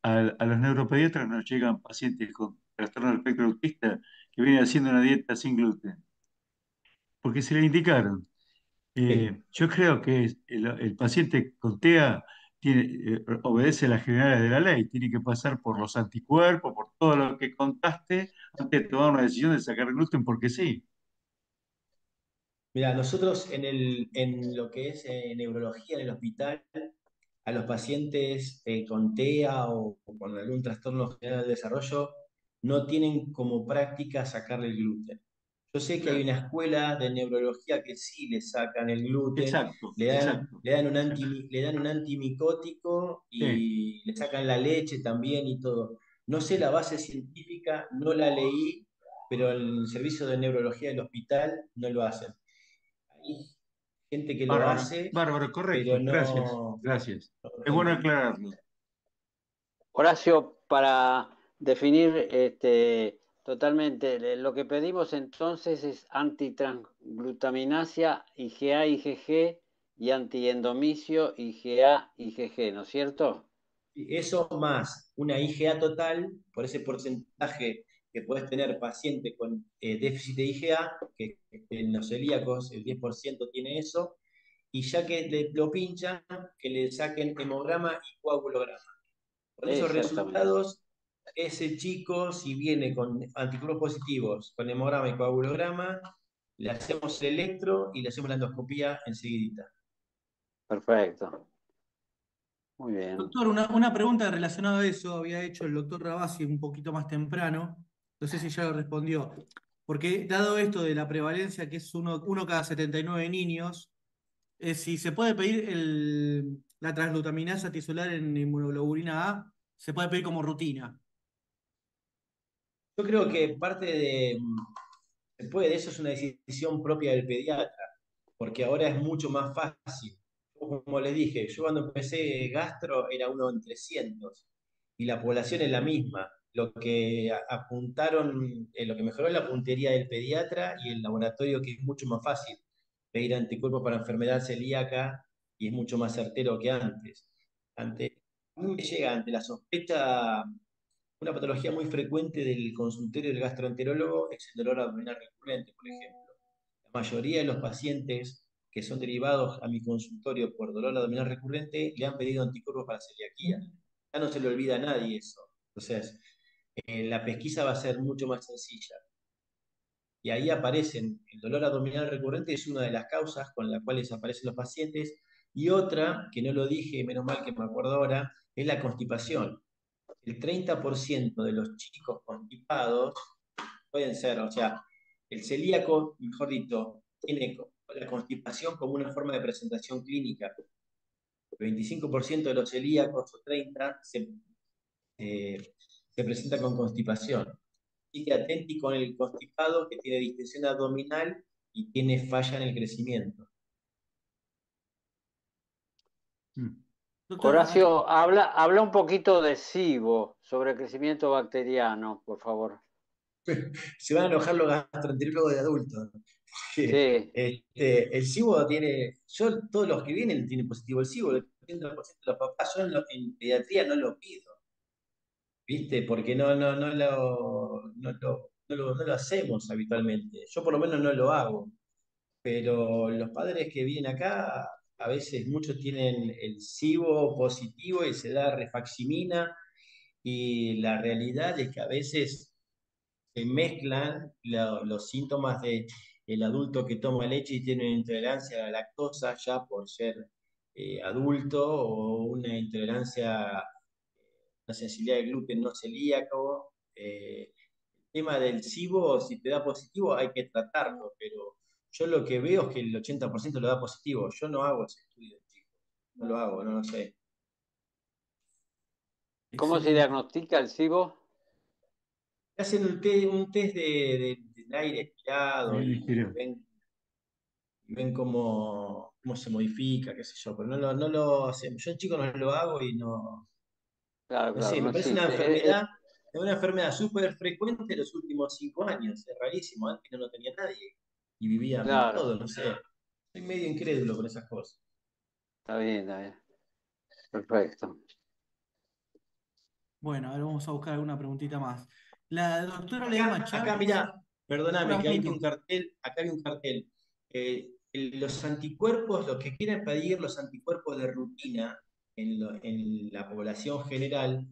a los neuropediatras nos llegan pacientes con trastorno del espectro autista que vienen haciendo una dieta sin gluten, porque se le indicaron. Sí. Yo creo que el paciente con TEA obedece a las generales de la ley, tiene que pasar por los anticuerpos, por todo lo que contaste, antes de tomar una decisión de sacar el gluten, porque sí. Mira, nosotros en lo que es neurología en el hospital, a los pacientes con TEA o con algún trastorno general del desarrollo, no tienen como práctica sacarle el gluten. Yo sé que hay Claro. una escuela de neurología que sí le sacan el gluten, Exacto, exacto. le dan un antimicótico Sí. y le sacan la leche también y todo. No sé la base científica, no la leí, pero el servicio de neurología del hospital no lo hacen. Hay gente que lo Bárbaro, hace, bárbaro, pero correcto. Gracias, no, gracias. no Es está bueno incluido. aclararlo. Horacio, para definir totalmente, lo que pedimos entonces es antitransglutaminasia IgA, IgG y antiendomicio IgA, IgG, ¿no es cierto? Eso más una IgA total, por ese porcentaje que puedes tener paciente con déficit de IgA, que en los celíacos el 10% tiene eso, y ya que lo pinchan, que le saquen hemograma y coagulograma. Con esos Exactamente. resultados, ese chico, si viene con anticuerpos positivos, con hemograma y coagulograma, le hacemos el electro y le hacemos la endoscopía enseguida. Perfecto. Muy bien. Doctor, una pregunta relacionada a eso había hecho el doctor Rabasi un poquito más temprano. No sé si ya lo respondió. Porque dado esto de la prevalencia, que es uno cada 79 niños, si se puede pedir la transglutaminasa tisular en inmunoglobulina A, se puede pedir como rutina. Yo creo que parte después de eso es una decisión propia del pediatra, porque ahora es mucho más fácil. Como les dije, yo cuando empecé gastro era uno en 300 y la población es la misma. Lo que apuntaron, lo que mejoró es la puntería del pediatra y el laboratorio, que es mucho más fácil pedir anticuerpos para enfermedad celíaca y es mucho más certero que antes. A mí me llega ante la sospecha Una patología muy frecuente del consultorio del gastroenterólogo es el dolor abdominal recurrente, por ejemplo. La mayoría de los pacientes que son derivados a mi consultorio por dolor abdominal recurrente le han pedido anticuerpos para celiaquía. Ya no se le olvida a nadie eso. Entonces, la pesquisa va a ser mucho más sencilla. Y ahí aparecen, el dolor abdominal recurrente es una de las causas con las cuales aparecen los pacientes, y otra, que no lo dije, menos mal que me acuerdo ahora, es la constipación. El 30% de los chicos constipados pueden ser, o sea, el celíaco, mejor dicho, tiene la constipación como una forma de presentación clínica. El 25% de los celíacos o 30% se presenta con constipación. Así que atenti con el constipado que tiene distensión abdominal y tiene falla en el crecimiento. Doctor, Horacio, habla un poquito de SIBO, sobre crecimiento bacteriano, por favor. Se van a enojar los gastroenterólogos de adultos. Sí, El SIBO tiene, todos los que vienen tienen positivo el SIBO, el 80% de los papás, yo en pediatría no lo pido, ¿viste? Porque no lo hacemos habitualmente. Yo por lo menos no lo hago. Pero los padres que vienen acá, a veces muchos tienen el SIBO positivo y se da refaximina, y la realidad es que a veces se mezclan los síntomas del adulto que toma leche y tiene una intolerancia a la lactosa ya por ser adulto, o una intolerancia, una sensibilidad al gluten no celíaco. El tema del SIBO, si te da positivo, hay que tratarlo, pero yo lo que veo es que el 80% lo da positivo. Yo no hago ese estudio, chicos. No lo hago, no lo sé. ¿cómo se excelente. diagnostica el SIBO? Hacen un test del aire expirado Ahí y gira. ven cómo se modifica, qué sé yo, pero no lo hacemos. Yo, chicos, no lo hago y no. Claro, No claro, sé, no me parece existe. una enfermedad súper frecuente en los últimos 5 años. Es rarísimo, antes no lo tenía nadie y vivían Claro, todos, no sé. Soy medio incrédulo con esas cosas. está bien, está bien. Perfecto. Bueno, ahora vamos a buscar alguna preguntita más. La doctora Ledesma Acá, Chávez, mira, perdóname, hola, que ahí vi un Mónico. cartel, acá vi un cartel. Los anticuerpos, los que quieran pedir los anticuerpos de rutina en la población general,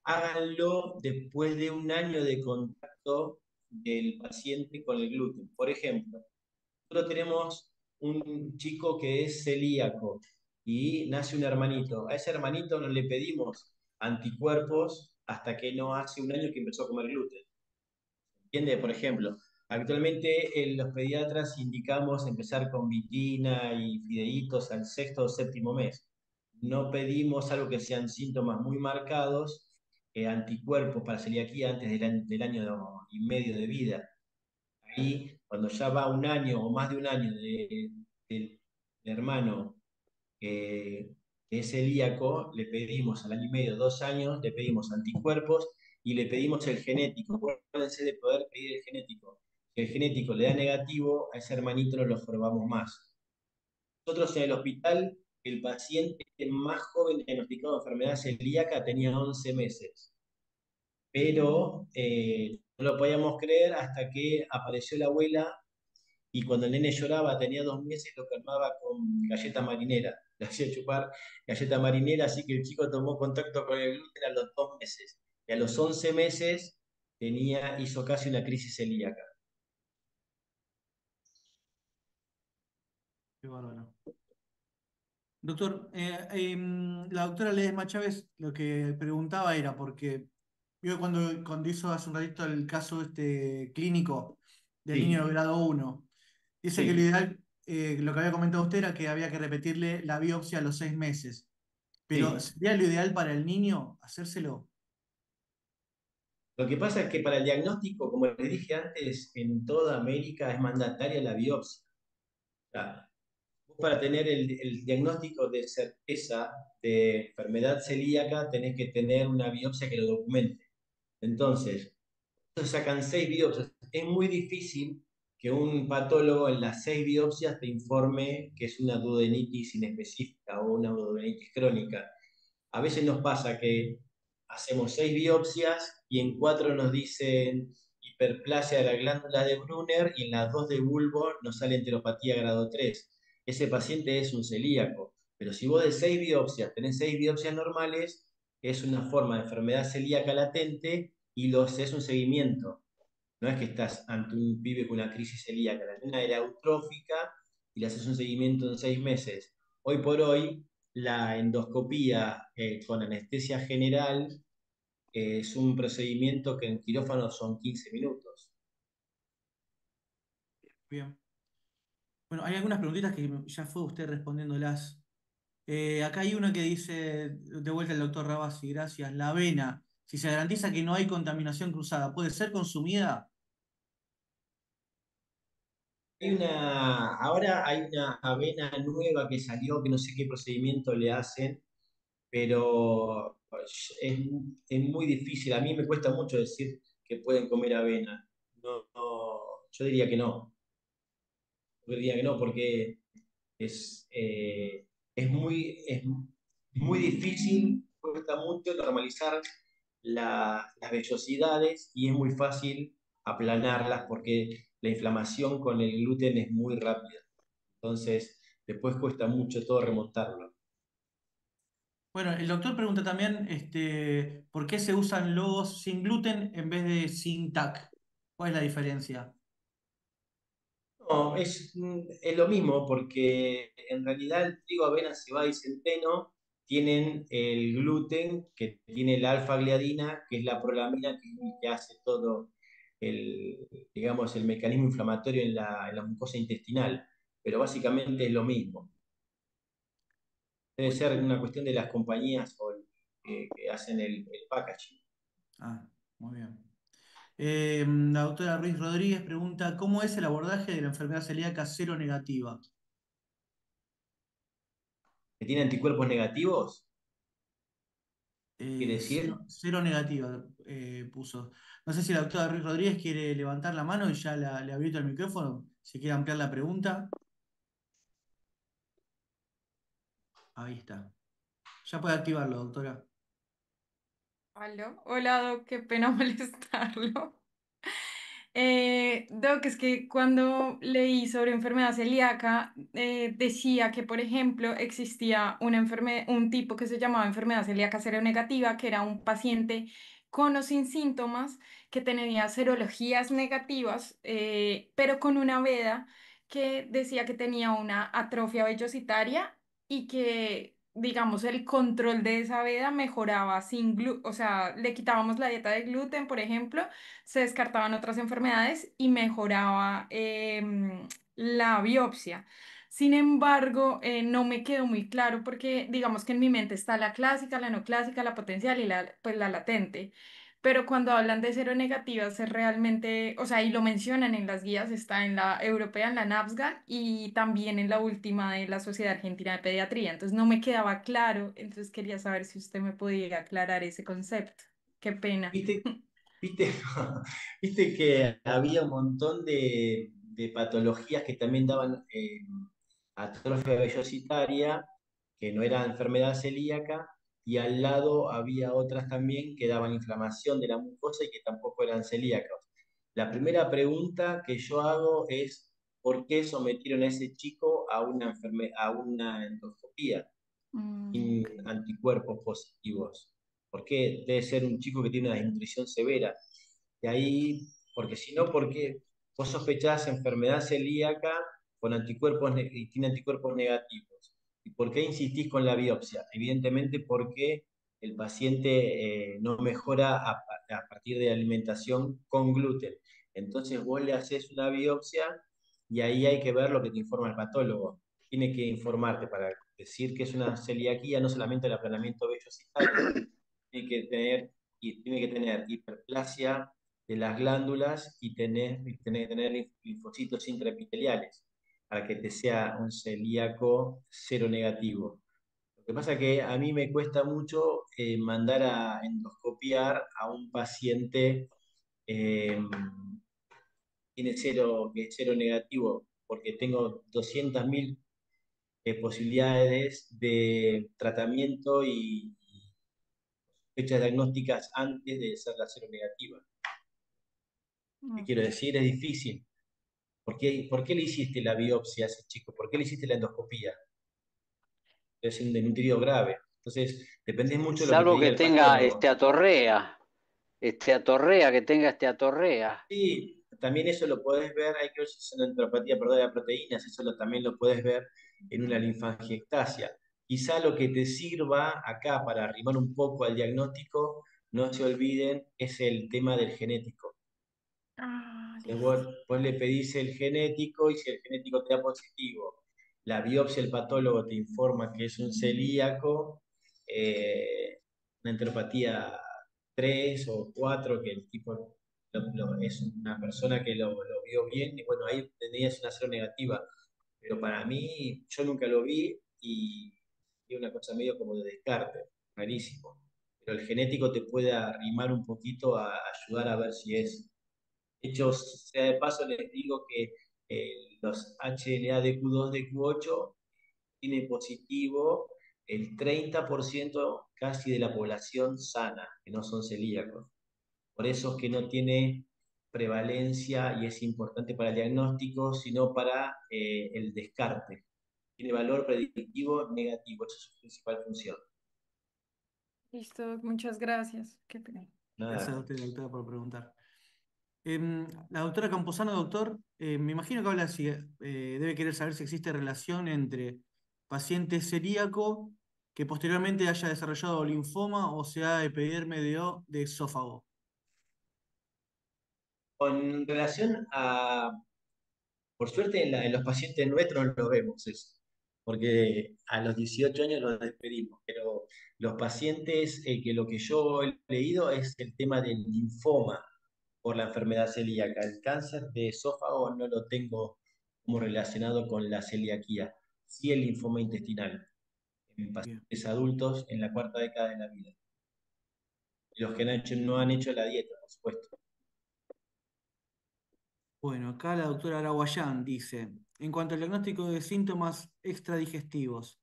háganlo después de un año de contacto del paciente con el gluten. Por ejemplo, nosotros tenemos un chico que es celíaco y nace un hermanito. A ese hermanito no le pedimos anticuerpos hasta que no hace un año que empezó a comer gluten. ¿Entiende? Por ejemplo, actualmente en los pediatras indicamos empezar con vitina y fideitos al sexto o séptimo mes. No pedimos algo que sean síntomas muy marcados, anticuerpos para celiaquía antes del año y medio de vida. Ahí, cuando ya va un año o más de un año del hermano que es celíaco, le pedimos al año y medio, 2 años, le pedimos anticuerpos y le pedimos el genético. Acuérdense de poder pedir el genético. Si el genético le da negativo, a ese hermanito no lo jorobamos más. Nosotros en el hospital, el paciente más joven diagnosticado de enfermedad celíaca tenía 11 meses, pero no lo podíamos creer hasta que apareció la abuela, y cuando el nene lloraba, tenía 2 meses, lo calmaba con galleta marinera. Le hacía chupar galleta marinera, así que el chico tomó contacto con el gluten a los 2 meses. Y a los 11 meses hizo casi una crisis celíaca. Qué bárbaro. Doctor, la doctora Ledesma Chávez lo que preguntaba era porque yo cuando hizo hace un ratito el caso este clínico del niño de Sí, grado 1, dice que lo sí. ideal, lo que había comentado usted era que había que repetirle la biopsia a los 6 meses. Pero Sí. ¿sería lo ideal para el niño hacérselo? Lo que pasa es que para el diagnóstico, como les dije antes, en toda América es mandataria la biopsia. O sea, vos para tener el diagnóstico de certeza de enfermedad celíaca tenés que tener una biopsia que lo documente. Entonces, se sacan 6 biopsias. Es muy difícil que un patólogo en las 6 biopsias te informe que es una duodenitis inespecífica o una duodenitis crónica. A veces nos pasa que hacemos 6 biopsias y en 4 nos dicen hiperplasia de la glándula de Brunner y en las 2 de bulbo nos sale enteropatía grado 3. Ese paciente es un celíaco, pero si vos de 6 biopsias tenés 6 biopsias normales, es una forma de enfermedad celíaca latente y es un seguimiento. No es que estás ante un pibe con una crisis celíaca, la nena era eutrófica y le haces un seguimiento en 6 meses. Hoy por hoy, la endoscopía con anestesia general es un procedimiento que en quirófano son 15 minutos. Bien. Bueno, hay algunas preguntitas que ya fue usted respondiéndolas. Acá hay una que dice, de vuelta el doctor Rabasi, gracias. La avena, si se garantiza que no hay contaminación cruzada, ¿puede ser consumida? Ahora hay una avena nueva que salió, que no sé qué procedimiento le hacen, pero es, es muy difícil. A mí me cuesta mucho decir que pueden comer avena. Yo diría que no. Yo diría que no, porque es, eh, es muy difícil, cuesta mucho normalizar las vellosidades y es muy fácil aplanarlas porque la inflamación con el gluten es muy rápida. Entonces, después cuesta mucho todo remontarlo. Bueno, el doctor pregunta también, ¿por qué se usan logos sin gluten en vez de sin TAC? ¿Cuál es la diferencia? No, es lo mismo porque en realidad el trigo, avena, cebada y centeno tienen el gluten que tiene la alfa-gliadina, que es la prolamina que hace todo el, digamos, el mecanismo inflamatorio en la mucosa intestinal, pero básicamente es lo mismo. Debe Muy ser bien. una cuestión de las compañías que hacen el packaging. Ah, muy bien. La doctora Ruiz Rodríguez pregunta, ¿cómo es el abordaje de la enfermedad celíaca cero negativa? ¿Que tiene anticuerpos negativos? ¿Quiere Cero, decir? cero negativa puso. No sé si la doctora Ruiz Rodríguez quiere levantar la mano y ya le habilito el micrófono, si quiere ampliar la pregunta. Ahí está. Ya puede activarlo, doctora. Aló, hola Doc, qué pena molestarlo. Doc, es que cuando leí sobre enfermedad celíaca, decía que, por ejemplo, existía un tipo que se llamaba enfermedad celíaca seronegativa, que era un paciente con o sin síntomas, que tenía serologías negativas, pero con una veda que decía que tenía una atrofia vellositaria y que, digamos, el control de esa veda mejoraba sin gluten, o sea, le quitábamos la dieta de gluten, por ejemplo, se descartaban otras enfermedades y mejoraba la biopsia. Sin embargo, no me quedó muy claro porque digamos que en mi mente está la clásica, la no clásica, la potencial y pues, la latente. Pero cuando hablan de seronegativas es realmente, o sea, y lo mencionan en las guías, está en la europea, en la NAPSGA y también en la última de la Sociedad Argentina de Pediatría. Entonces no me quedaba claro, entonces quería saber si usted me podía aclarar ese concepto. Qué pena. ¿Viste, viste, viste que había un montón de patologías que también daban atrofia vellositaria, que no era enfermedad celíaca, y al lado había otras también que daban inflamación de la mucosa y que tampoco eran celíacas. La primera pregunta que yo hago es, ¿por qué sometieron a ese chico a una endoscopía Ok. sin anticuerpos positivos? Porque debe ser un chico que tiene una desnutrición severa. De ahí, porque si no, porque vos sospechás enfermedad celíaca y tiene anticuerpos negativos. ¿Y por qué insistís con la biopsia? Evidentemente porque el paciente no mejora a partir de alimentación con gluten. Entonces vos le haces una biopsia y ahí hay que ver lo que te informa el patólogo. Tiene que informarte para decir que es una celiaquía, no solamente el aplanamiento vellositario, tiene que tener hiperplasia de las glándulas y tener que tener linfocitos intraepiteliales para que te sea un celíaco cero negativo. Lo que pasa es que a mí me cuesta mucho mandar a endoscopiar a un paciente eh, que es cero negativo, porque tengo 200.000 posibilidades de tratamiento y fechas diagnósticas antes de ser la seronegativa. ¿Qué quiero decir? Es difícil. ¿Por qué le hiciste la biopsia a ese chico? ¿Por qué le hiciste la endoscopía? Es un desnutrido grave. Entonces, depende mucho de lo que te Salvo diga que el tenga patólogo. esteatorrea, que tenga esteatorrea. Sí, también eso lo podés ver, hay que ver si es una enteropatía perdida de proteínas, también lo puedes ver en una linfangiectasia. Quizá lo que te sirva acá para arrimar un poco al diagnóstico, no se olviden, es el tema del genético. Entonces Listo. vos le pedís el genético y si el genético te da positivo, la biopsia, el patólogo te informa que es un celíaco, una enteropatía 3 o 4 que el tipo es una persona que lo vio bien, y bueno, ahí tenías una cero negativa. Pero para mí, yo nunca lo vi y es una cosa medio como de descarte, rarísimo. Pero el genético te puede arrimar un poquito a ayudar a ver si es. De hecho, sea de paso, les digo que los HLA-DQ2, DQ8 tiene positivo el 30% casi de la población sana, que no son celíacos. Por eso es que no tiene prevalencia y es importante para el diagnóstico, sino para el descarte. Tiene valor predictivo negativo, esa es su principal función. Listo, muchas gracias. Qué pena. Gracias a Nada. usted, doctora, por preguntar. La doctora Camposano, doctor, me imagino que habla si debe querer saber si existe relación entre paciente celíaco que posteriormente haya desarrollado linfoma o sea epiderme de esófago. Con relación a, por suerte en los pacientes nuestros lo vemos eso, porque a los 18 años los despedimos, pero los pacientes, que lo que yo he leído es el tema del linfoma por la enfermedad celíaca. El cáncer de esófago no lo tengo como relacionado con la celiaquía, sí el linfoma intestinal en Bien. pacientes adultos en la cuarta década de la vida. Los que no han hecho la dieta, por supuesto. Bueno, acá la doctora Araguayán dice, en cuanto al diagnóstico de síntomas extradigestivos,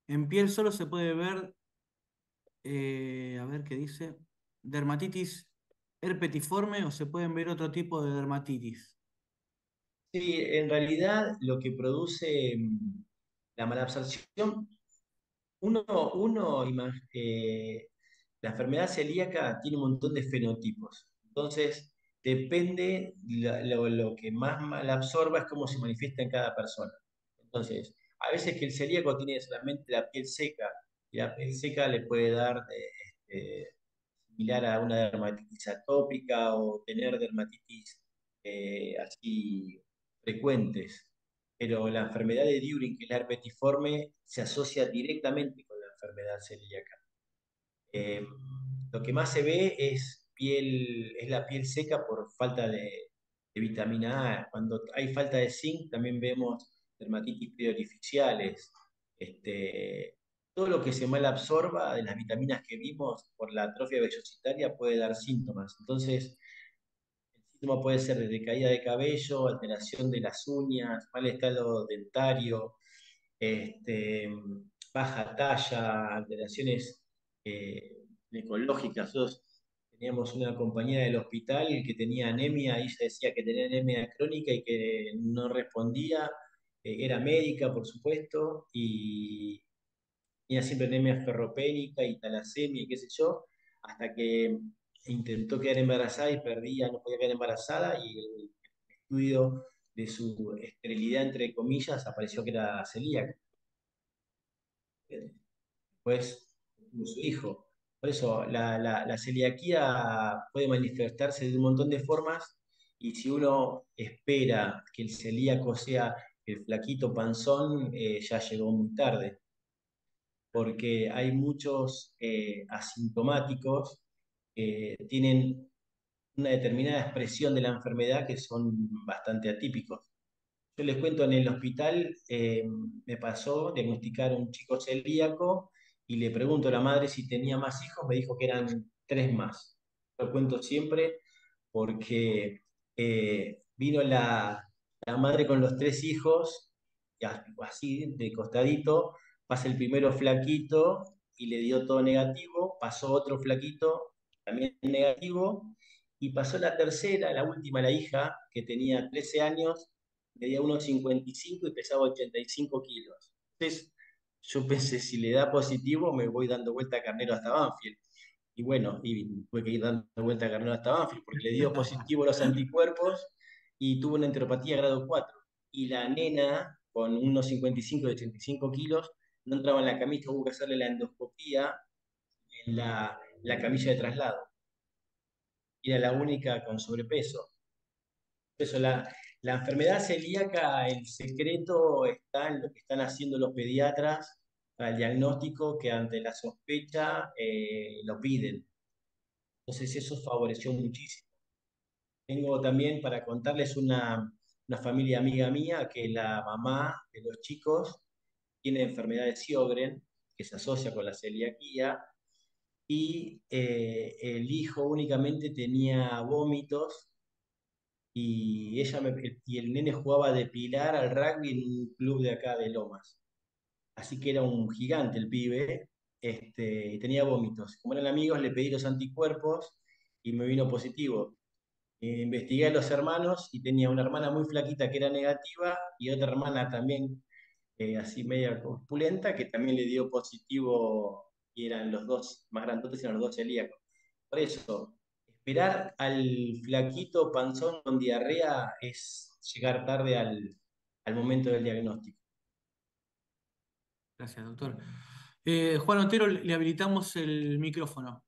en piel solo se puede ver, a ver qué dice, dermatitis herpetiforme o se pueden ver otro tipo de dermatitis. Sí, en realidad lo que produce la malabsorción, la enfermedad celíaca tiene un montón de fenotipos. Entonces, depende, lo que más malabsorba es cómo se manifiesta en cada persona. Entonces, a veces que el celíaco tiene solamente la piel seca, y la piel seca le puede dar similar a una dermatitis atópica o tener dermatitis así frecuentes. Pero la enfermedad de During, que es la herpetiforme, se asocia directamente con la enfermedad celíaca. Eh, lo que más se ve es la piel seca por falta de vitamina A. Cuando hay falta de zinc, también vemos dermatitis periorificiales. Todo lo que se mal absorba de las vitaminas que vimos por la atrofia vellositaria puede dar síntomas. Entonces, el síntoma puede ser desde caída de cabello, alteración de las uñas, mal estado dentario, este, baja talla, alteraciones ecológicas. Nosotros teníamos una compañera del hospital que tenía anemia y ella decía que tenía anemia crónica y que no respondía. Era médica, por supuesto, y tenía siempre anemia ferropénica y talasemia y qué sé yo, hasta que intentó quedar embarazada y perdía, no podía quedar embarazada y el estudio de su esterilidad, entre comillas, apareció que era celíaca. Después tuvo su hijo. Por eso, la celiaquía puede manifestarse de un montón de formas y si uno espera que el celíaco sea el flaquito panzón, ya llegó muy tarde, porque hay muchos asintomáticos que tienen una determinada expresión de la enfermedad que son bastante atípicos. Yo les cuento, en el hospital me pasó diagnosticar a un chico celíaco y le pregunto a la madre si tenía más hijos, me dijo que eran 3 más. Lo cuento siempre porque vino la madre con los 3 hijos, y así de costadito, pasa el primero flaquito y le dio todo negativo, pasó otro flaquito, también negativo, y pasó la tercera, la última, la hija, que tenía 13 años, medía 1,55 y pesaba 85 kilos. Entonces, yo pensé, si le da positivo, me voy dando vuelta a Carnero hasta Banfield. Y bueno, y tuve que ir dando vuelta a Carnero hasta Banfield porque le dio positivo los anticuerpos y tuvo una enteropatía grado 4. Y la nena, con unos 55 y 85 kilos, no entraba en la camilla, hubo que hacerle la endoscopía en la camilla de traslado. Y era la única con sobrepeso. Eso, la enfermedad celíaca, el secreto está en lo que están haciendo los pediatras para el diagnóstico, que ante la sospecha lo piden. Entonces eso favoreció muchísimo. Tengo también para contarles una familia amiga mía que la mamá de los chicos tiene enfermedad de Sjögren, que se asocia con la celiaquía, y el hijo únicamente tenía vómitos y el nene jugaba de pilar al rugby en un club de acá de Lomas. Así que era un gigante el pibe, y tenía vómitos. Como eran amigos, le pedí los anticuerpos y me vino positivo. Investigué a los hermanos y tenía una hermana muy flaquita que era negativa y otra hermana también así media corpulenta que también le dio positivo y eran los dos más grandotes, eran los dos celíacos. Por eso, esperar al flaquito panzón con diarrea es llegar tarde al momento del diagnóstico. Gracias, doctor. Juan Otero, le habilitamos el micrófono.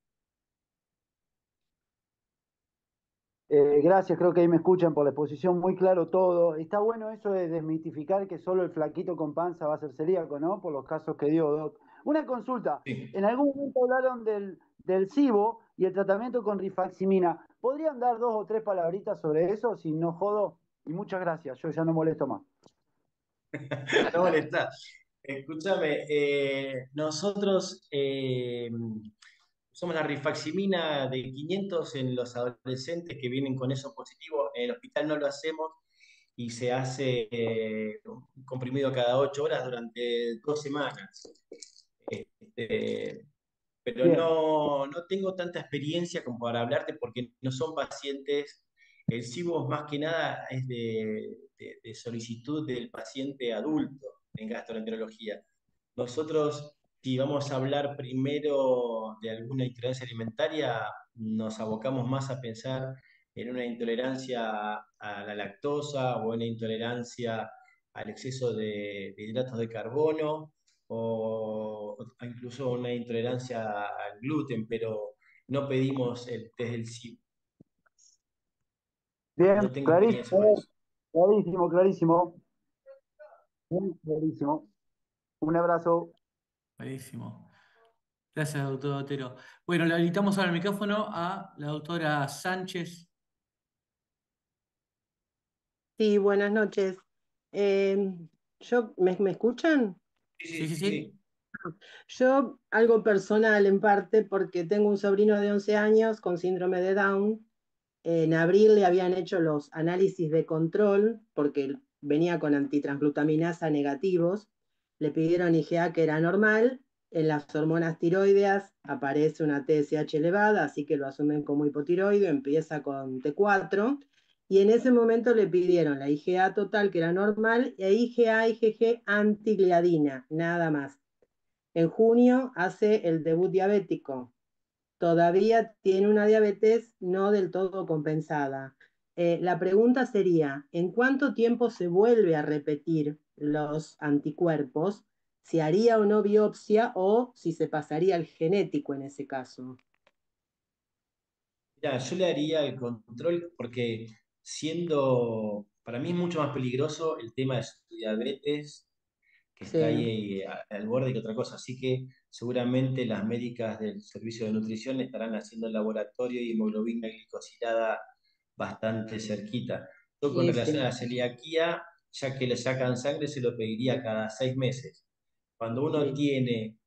Gracias, creo que ahí me escuchan por la exposición, muy claro todo. Está bueno eso de desmitificar que solo el flaquito con panza va a ser celíaco, ¿no? Por los casos que dio, Doc. Una consulta, Sí. en algún momento hablaron del SIBO y el tratamiento con rifaximina. ¿Podrían dar 2 o 3 palabritas sobre eso, si no jodo? Y muchas gracias, yo ya no molesto más. No molesta. Escúchame, nosotros usamos la rifaximina de 500 en los adolescentes que vienen con eso positivo. En el hospital no lo hacemos y se hace un comprimido cada 8 horas durante 2 semanas. Este, pero Bien, no tengo tanta experiencia como para hablarte porque no son pacientes. El SIBO más que nada es de solicitud del paciente adulto en gastroenterología. Nosotros, si vamos a hablar primero de alguna intolerancia alimentaria, nos abocamos más a pensar en una intolerancia a la lactosa o una intolerancia al exceso de hidratos de carbono o incluso una intolerancia al gluten, pero no pedimos el test del SIB. bien, No tengo experiencia con clarísimo, eso. clarísimo, clarísimo. Bien, clarísimo. Un abrazo. Buenísimo. Gracias, doctor Otero. Bueno, le habilitamos ahora el micrófono a la doctora Sánchez. Sí, buenas noches. ¿Me escuchan? Sí, sí, sí. Yo, algo personal en parte, porque tengo un sobrino de 11 años con síndrome de Down. En abril le habían hecho los análisis de control, porque venía con antitransglutaminasa negativos. Le pidieron IgA que era normal. En las hormonas tiroideas aparece una TSH elevada, así que lo asumen como hipotiroideo, empieza con T4. Y en ese momento le pidieron la IgA total, que era normal, e IgA, IgG antigliadina, nada más. En junio hace el debut diabético. Todavía tiene una diabetes no del todo compensada. La pregunta sería, ¿en cuánto tiempo se vuelve a repetir los anticuerpos? ¿Si haría o no biopsia o si se pasaría al genético en ese caso? Mirá, yo le haría el control porque para mí es mucho más peligroso el tema de su diabetes que está Sí, ahí al borde que otra cosa. Así que seguramente las médicas del servicio de nutrición estarán haciendo el laboratorio y hemoglobina glicosilada bastante cerquita. Yo con sí, relación a sí, la celiaquía, ya que le sacan sangre, se lo pediría cada 6 meses. Cuando uno sí. tiene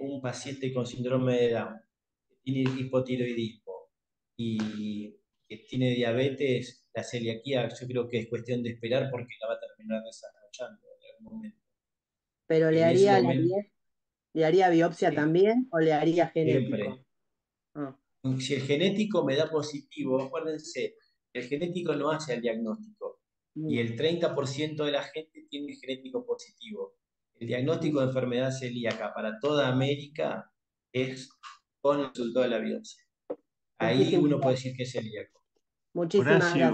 un paciente con síndrome de Down, que tiene hipotiroidismo y que tiene diabetes, la celiaquía yo creo que es cuestión de esperar porque la va a terminar desarrollando en algún momento. Pero En ese momento, ¿Le haría biopsia Sí, también o le haría genético? siempre. Ah, Si el genético me da positivo, acuérdense, el genético no hace el diagnóstico y mm, el 30% de la gente tiene el genético positivo. El diagnóstico de enfermedad celíaca para toda América es con el resultado de la biopsia. Ahí muchísimas uno puede gracias. decir que es celíaco. Muchísimas gracias.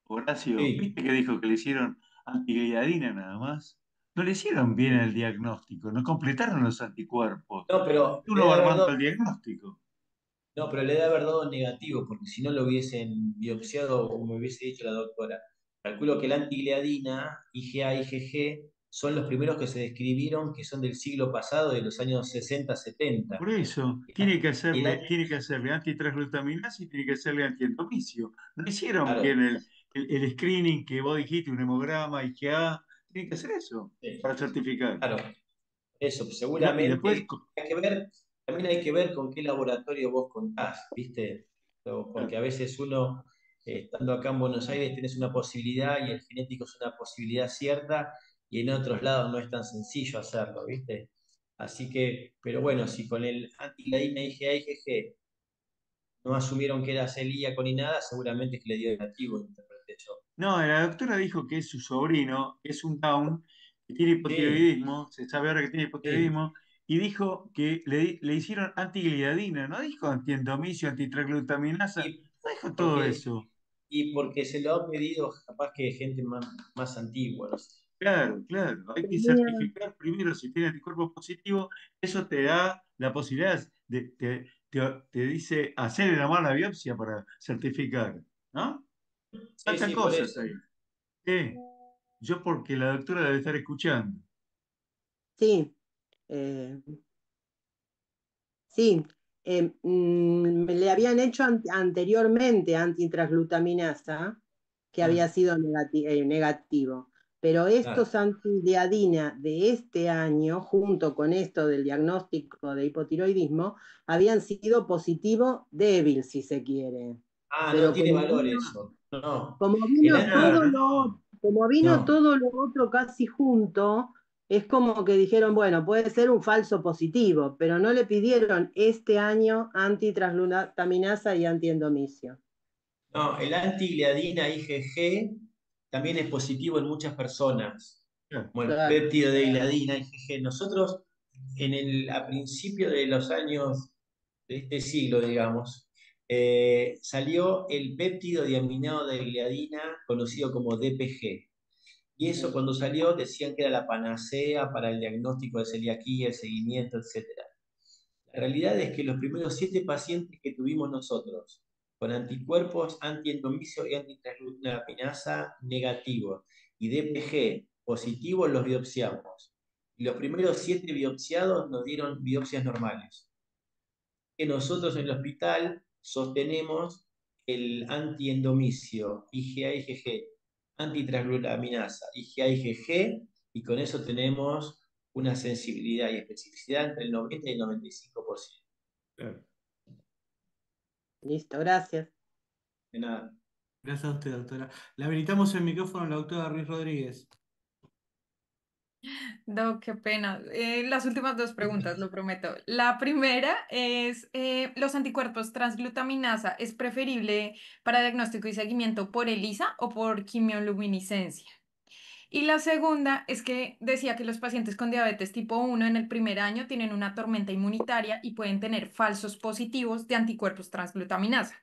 Horacio, Sí, ¿viste que dijo que le hicieron antigliadina nada más? No le hicieron bien el diagnóstico, no completaron los anticuerpos. no, pero le Uno va debe haber armando dado, el diagnóstico. no, pero le debe haber dado negativo, porque si no lo hubiesen biopsiado, como hubiese dicho la doctora. Calculo que la antigliadina, IgA, IgG, son los primeros que se describieron que son del siglo pasado, de los años 60, 70. Por eso, Y el tiene que hacerle antitransglutaminasa y tiene que hacerle antiendomicio. No hicieron bien claro, el screening que vos dijiste, un hemograma, IgA. Tienen que hacer eso sí, para certificar. claro, eso, pues Y después, seguramente hay que ver, también hay que ver con qué laboratorio vos contás, ¿viste? Porque a veces uno, estando acá en Buenos Aires, tenés una posibilidad y el genético es una posibilidad cierta, y en otros lados no es tan sencillo hacerlo, ¿viste? Así que, pero bueno, si con el antigliadina IgA, IgG no asumieron que era celíaco ni nada, seguramente es que le dio negativo, interpreté yo. no, la doctora dijo que es su sobrino, que es un Down, que tiene Sí, hipotiroidismo, se sabe ahora que tiene sí, hipotiroidismo, y dijo que le hicieron antigliadina, no dijo antiendomicio, antitransglutaminasa, y no dijo todo porque, eso. y porque se lo ha pedido capaz que gente más antigua, no sé. Claro, claro, hay que Tenía, certificar primero si tiene anticuerpos positivos, eso te da la posibilidad te dice hacer nomás la biopsia para certificar, ¿no? Sí, Faltan sí, por cosas eso. ahí. ¿Qué? Yo porque la doctora debe estar escuchando. sí, eh, sí. Le habían hecho anteriormente antitransglutaminasa, que Ah, había sido negativo. Pero Claro. estos antigliadina de este año, junto con esto del diagnóstico de hipotiroidismo, habían sido positivo débil, si se quiere. Ah, no Pero tiene valor eso. No. como El vino anti, claro, no. como vino no. todo lo otro casi junto, es como que dijeron, bueno, puede ser un falso positivo, pero no le pidieron este año antitransglutaminasa y antiendomicio. No, el antigliadina IgG también es positivo en muchas personas, Claro. como el Claro. péptido de gliadina IgG. Nosotros, a principios de los años de este siglo, digamos, salió el péptido diaminado de gliadina, conocido como DPG. Y eso cuando salió decían que era la panacea para el diagnóstico de celiaquía, el seguimiento, etcétera. La realidad es que los primeros 7 pacientes que tuvimos nosotros con anticuerpos antiendomicio y antitransglutaminasa negativos y DPG positivos los biopsiamos. Y los primeros 7 biopsiados nos dieron biopsias normales. Que nosotros en el hospital sostenemos el antiendomicio, IgA-IgG, antitransglutaminasa, IgA-IgG, y con eso tenemos una sensibilidad y especificidad entre el 90 y el 95%. Claro. Listo, gracias. De nada. Gracias a usted, doctora. Le habilitamos el micrófono a la doctora Ruiz Rodríguez. No, qué pena. Las últimas dos preguntas, lo prometo. La primera es, ¿los anticuerpos transglutaminasa es preferible para diagnóstico y seguimiento por ELISA o por quimioluminiscencia? Y la segunda es que decía que los pacientes con diabetes tipo 1 en el primer año tienen una tormenta inmunitaria y pueden tener falsos positivos de anticuerpos transglutaminasa.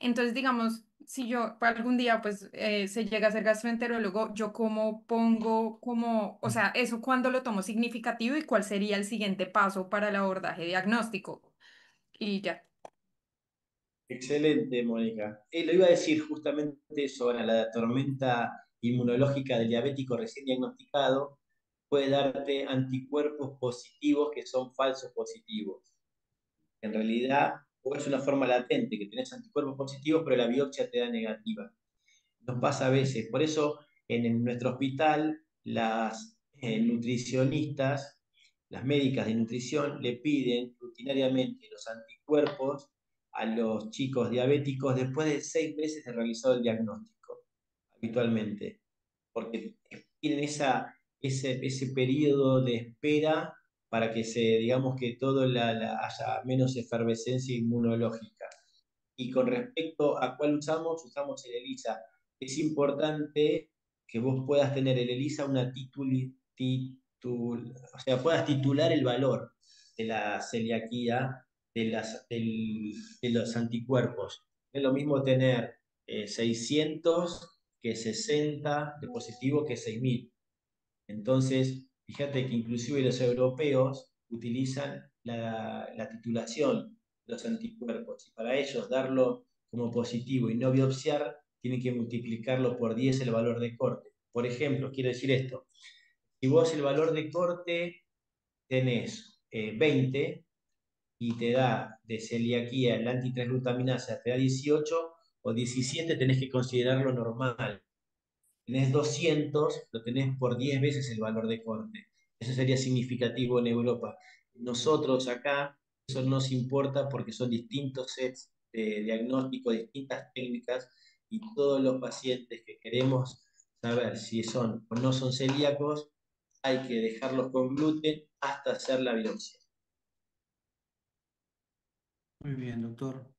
Entonces, digamos, si yo algún día pues se llega a ser gastroenterólogo, yo cómo pongo como, o sea, eso cuándo lo tomo significativo y cuál sería el siguiente paso para el abordaje diagnóstico. Y ya. Excelente, Mónica. Lo iba a decir justamente eso, ahora la tormenta inmunológica del diabético recién diagnosticado puede darte anticuerpos positivos que son falsos positivos. En realidad, o es una forma latente, que tenés anticuerpos positivos, pero la biopsia te da negativa. Nos pasa a veces. Por eso, en nuestro hospital, las nutricionistas, las médicas de nutrición, le piden rutinariamente los anticuerpos a los chicos diabéticos después de 6 meses de realizado el diagnóstico, habitualmente, porque tienen ese periodo de espera para que digamos que haya menos efervescencia inmunológica. Y con respecto a cuál usamos el ELISA. Es importante que vos puedas tener el ELISA o sea, puedas titular el valor de la celiaquía, de los anticuerpos. Es lo mismo tener 600 que 60 de positivo que 6000. Entonces, fíjate que inclusive los europeos utilizan la titulación de los anticuerpos y para ellos darlo como positivo y no biopsiar, tienen que multiplicarlo por 10 el valor de corte. Por ejemplo, quiero decir esto, si vos el valor de corte tenés 20 y te da de celiaquía la antitransglutaminasa, te da 18 o 17, tenés que considerarlo normal. Tenés 200, lo tenés por 10 veces el valor de corte. Eso sería significativo en Europa. Nosotros acá, eso no nos importa porque son distintos sets de diagnóstico, distintas técnicas, y todos los pacientes que queremos saber si son o no son celíacos, hay que dejarlos con gluten hasta hacer la biopsia. Muy bien, doctor.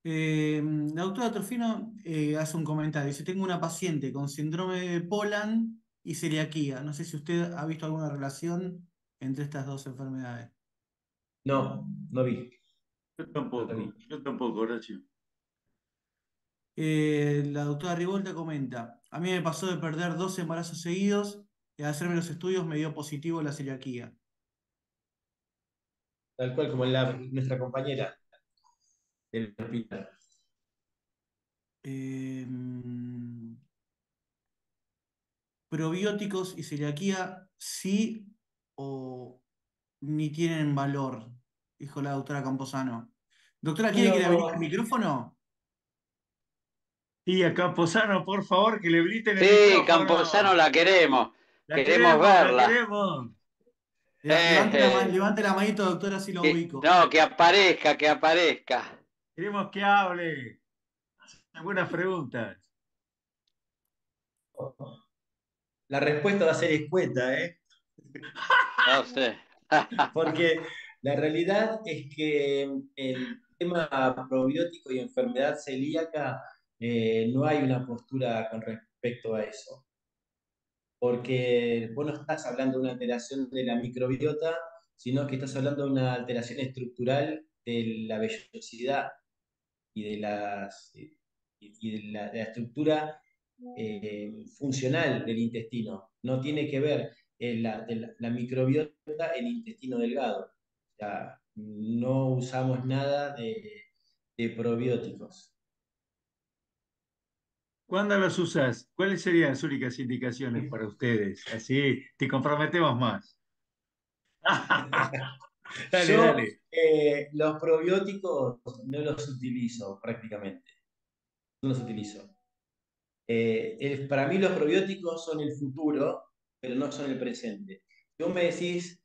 La doctora Trofino hace un comentario. Dice, tengo una paciente con síndrome de Poland y celiaquía. No sé si usted ha visto alguna relación entre estas dos enfermedades. No, no vi. Yo tampoco, Horacio. La doctora Rivolta comenta, a mí me pasó de perder 2 embarazos seguidos y al hacerme los estudios me dio positivo la celiaquía. Tal cual como nuestra compañera del hospital. Probióticos y celiaquía, sí o ni tienen valor, dijo la doctora Camposano. Doctora, ¿quiere que le habilite el No. micrófono? Y a Camposano, por favor, que le habiliten el Sí, Camposano micrófono. la queremos. La Queremos queremos, la verla. queremos. Eh, Levante la manito, doctora, así lo ubico. no, que aparezca, que aparezca. Queremos que hable. Algunas preguntas. La respuesta va a ser escueta, ¿eh? No sé. Porque la realidad es que el tema probiótico y enfermedad celíaca no hay una postura con respecto a eso. Porque vos no estás hablando de una alteración de la microbiota, sino que estás hablando de una alteración estructural de la vellosidad y de la estructura funcional del intestino. No tiene que ver la microbiota el intestino delgado. O sea, no usamos nada de probióticos. ¿Cuándo los usas? ¿Cuáles serían las únicas indicaciones para ustedes? Así te comprometemos más. Dale, Yo dale. los probióticos no los utilizo prácticamente. No los utilizo. Para mí los probióticos son el futuro, pero no son el presente. Si vos me decís,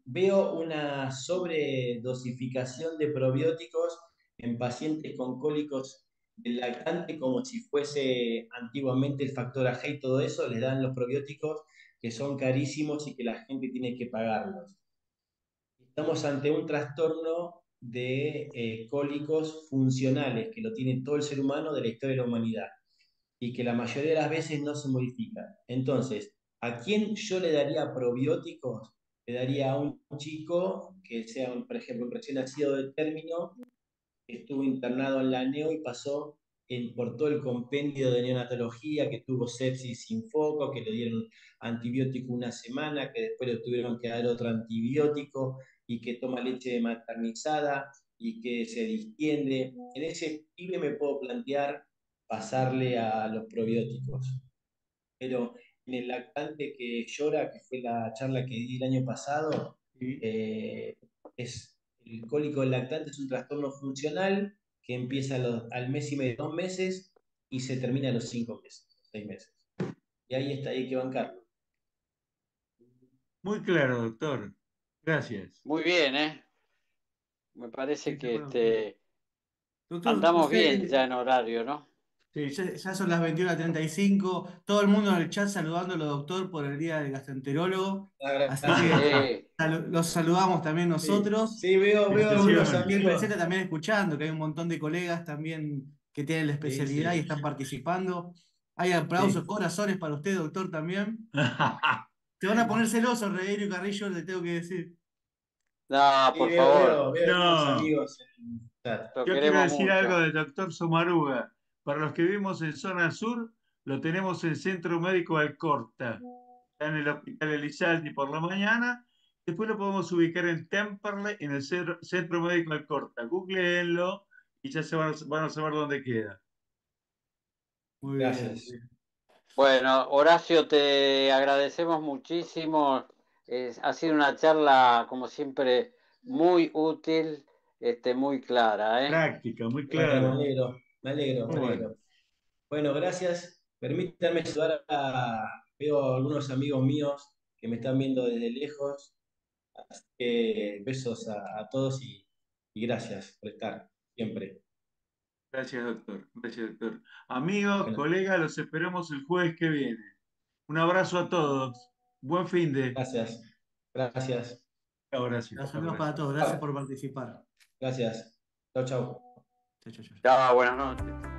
veo una sobredosificación de probióticos en pacientes con cólicos del lactante, como si fuese antiguamente el factor AG y todo eso, les dan los probióticos que son carísimos y que la gente tiene que pagarlos. Estamos ante un trastorno de cólicos funcionales, que lo tiene todo el ser humano de la historia de la humanidad y que la mayoría de las veces no se modifican. Entonces, ¿a quién yo le daría probióticos? Le daría a un chico que sea, por ejemplo, un recién nacido de término, que estuvo internado en la neo y pasó por todo el compendio de neonatología, que tuvo sepsis sin foco, que le dieron antibiótico una semana, que después le tuvieron que dar otro antibiótico y que toma leche maternizada y que se distiende. En ese pibe me puedo plantear pasarle a los probióticos. Pero en el lactante que llora, que fue la charla que di el año pasado, Sí. el cólico del lactante es un trastorno funcional que empieza al mes y medio, 2 meses, y se termina a los 5 meses, 6 meses. Y ahí está, hay que bancarlo. Muy claro, doctor. Gracias. Muy bien, ¿eh? Me parece Sí, de que acuerdo, doctor. Doctor, andamos bien usted, ya en horario, ¿no? Sí. Ya son las 21:35. Todo el mundo en el chat saludándolo, doctor, por el día del gastroenterólogo. Así que los saludamos también nosotros. Sí, veo algunos Aquí amigos. presente también escuchando, que hay un montón de colegas también que tienen la especialidad Sí. y están participando. Hay aplausos, corazones para usted, doctor, también. Te van a poner celosos, Regueiro y Carrillo, le tengo que decir. No, por favor. Veo algunos No. amigos en el chat. Lo Yo quiero queremos decir mucho. algo del doctor Somaruga. Para los que vivimos en zona sur, lo tenemos en Centro Médico Alcorta. Está en el Hospital Elizalde por la mañana. Después lo podemos ubicar en Temperley, en el Centro Médico Alcorta. Googleenlo y ya van a saber dónde queda. Muy Gracias. bien. Bueno, Horacio, te agradecemos muchísimo. Ha sido una charla, como siempre, muy útil, muy clara, ¿eh? Práctica, muy Bueno, clara. me alegro. Bueno, gracias. Permítanme saludar veo algunos amigos míos que me están viendo desde lejos. Así que besos a todos y gracias por estar siempre. Gracias, doctor. Gracias, doctor. Amigos, Bueno. colegas, los esperamos el jueves que viene. Un abrazo a todos. Buen fin de. Gracias. Abrazo. Los saludos para todos. Gracias por participar. Gracias. Chau. Chao, buenas noches.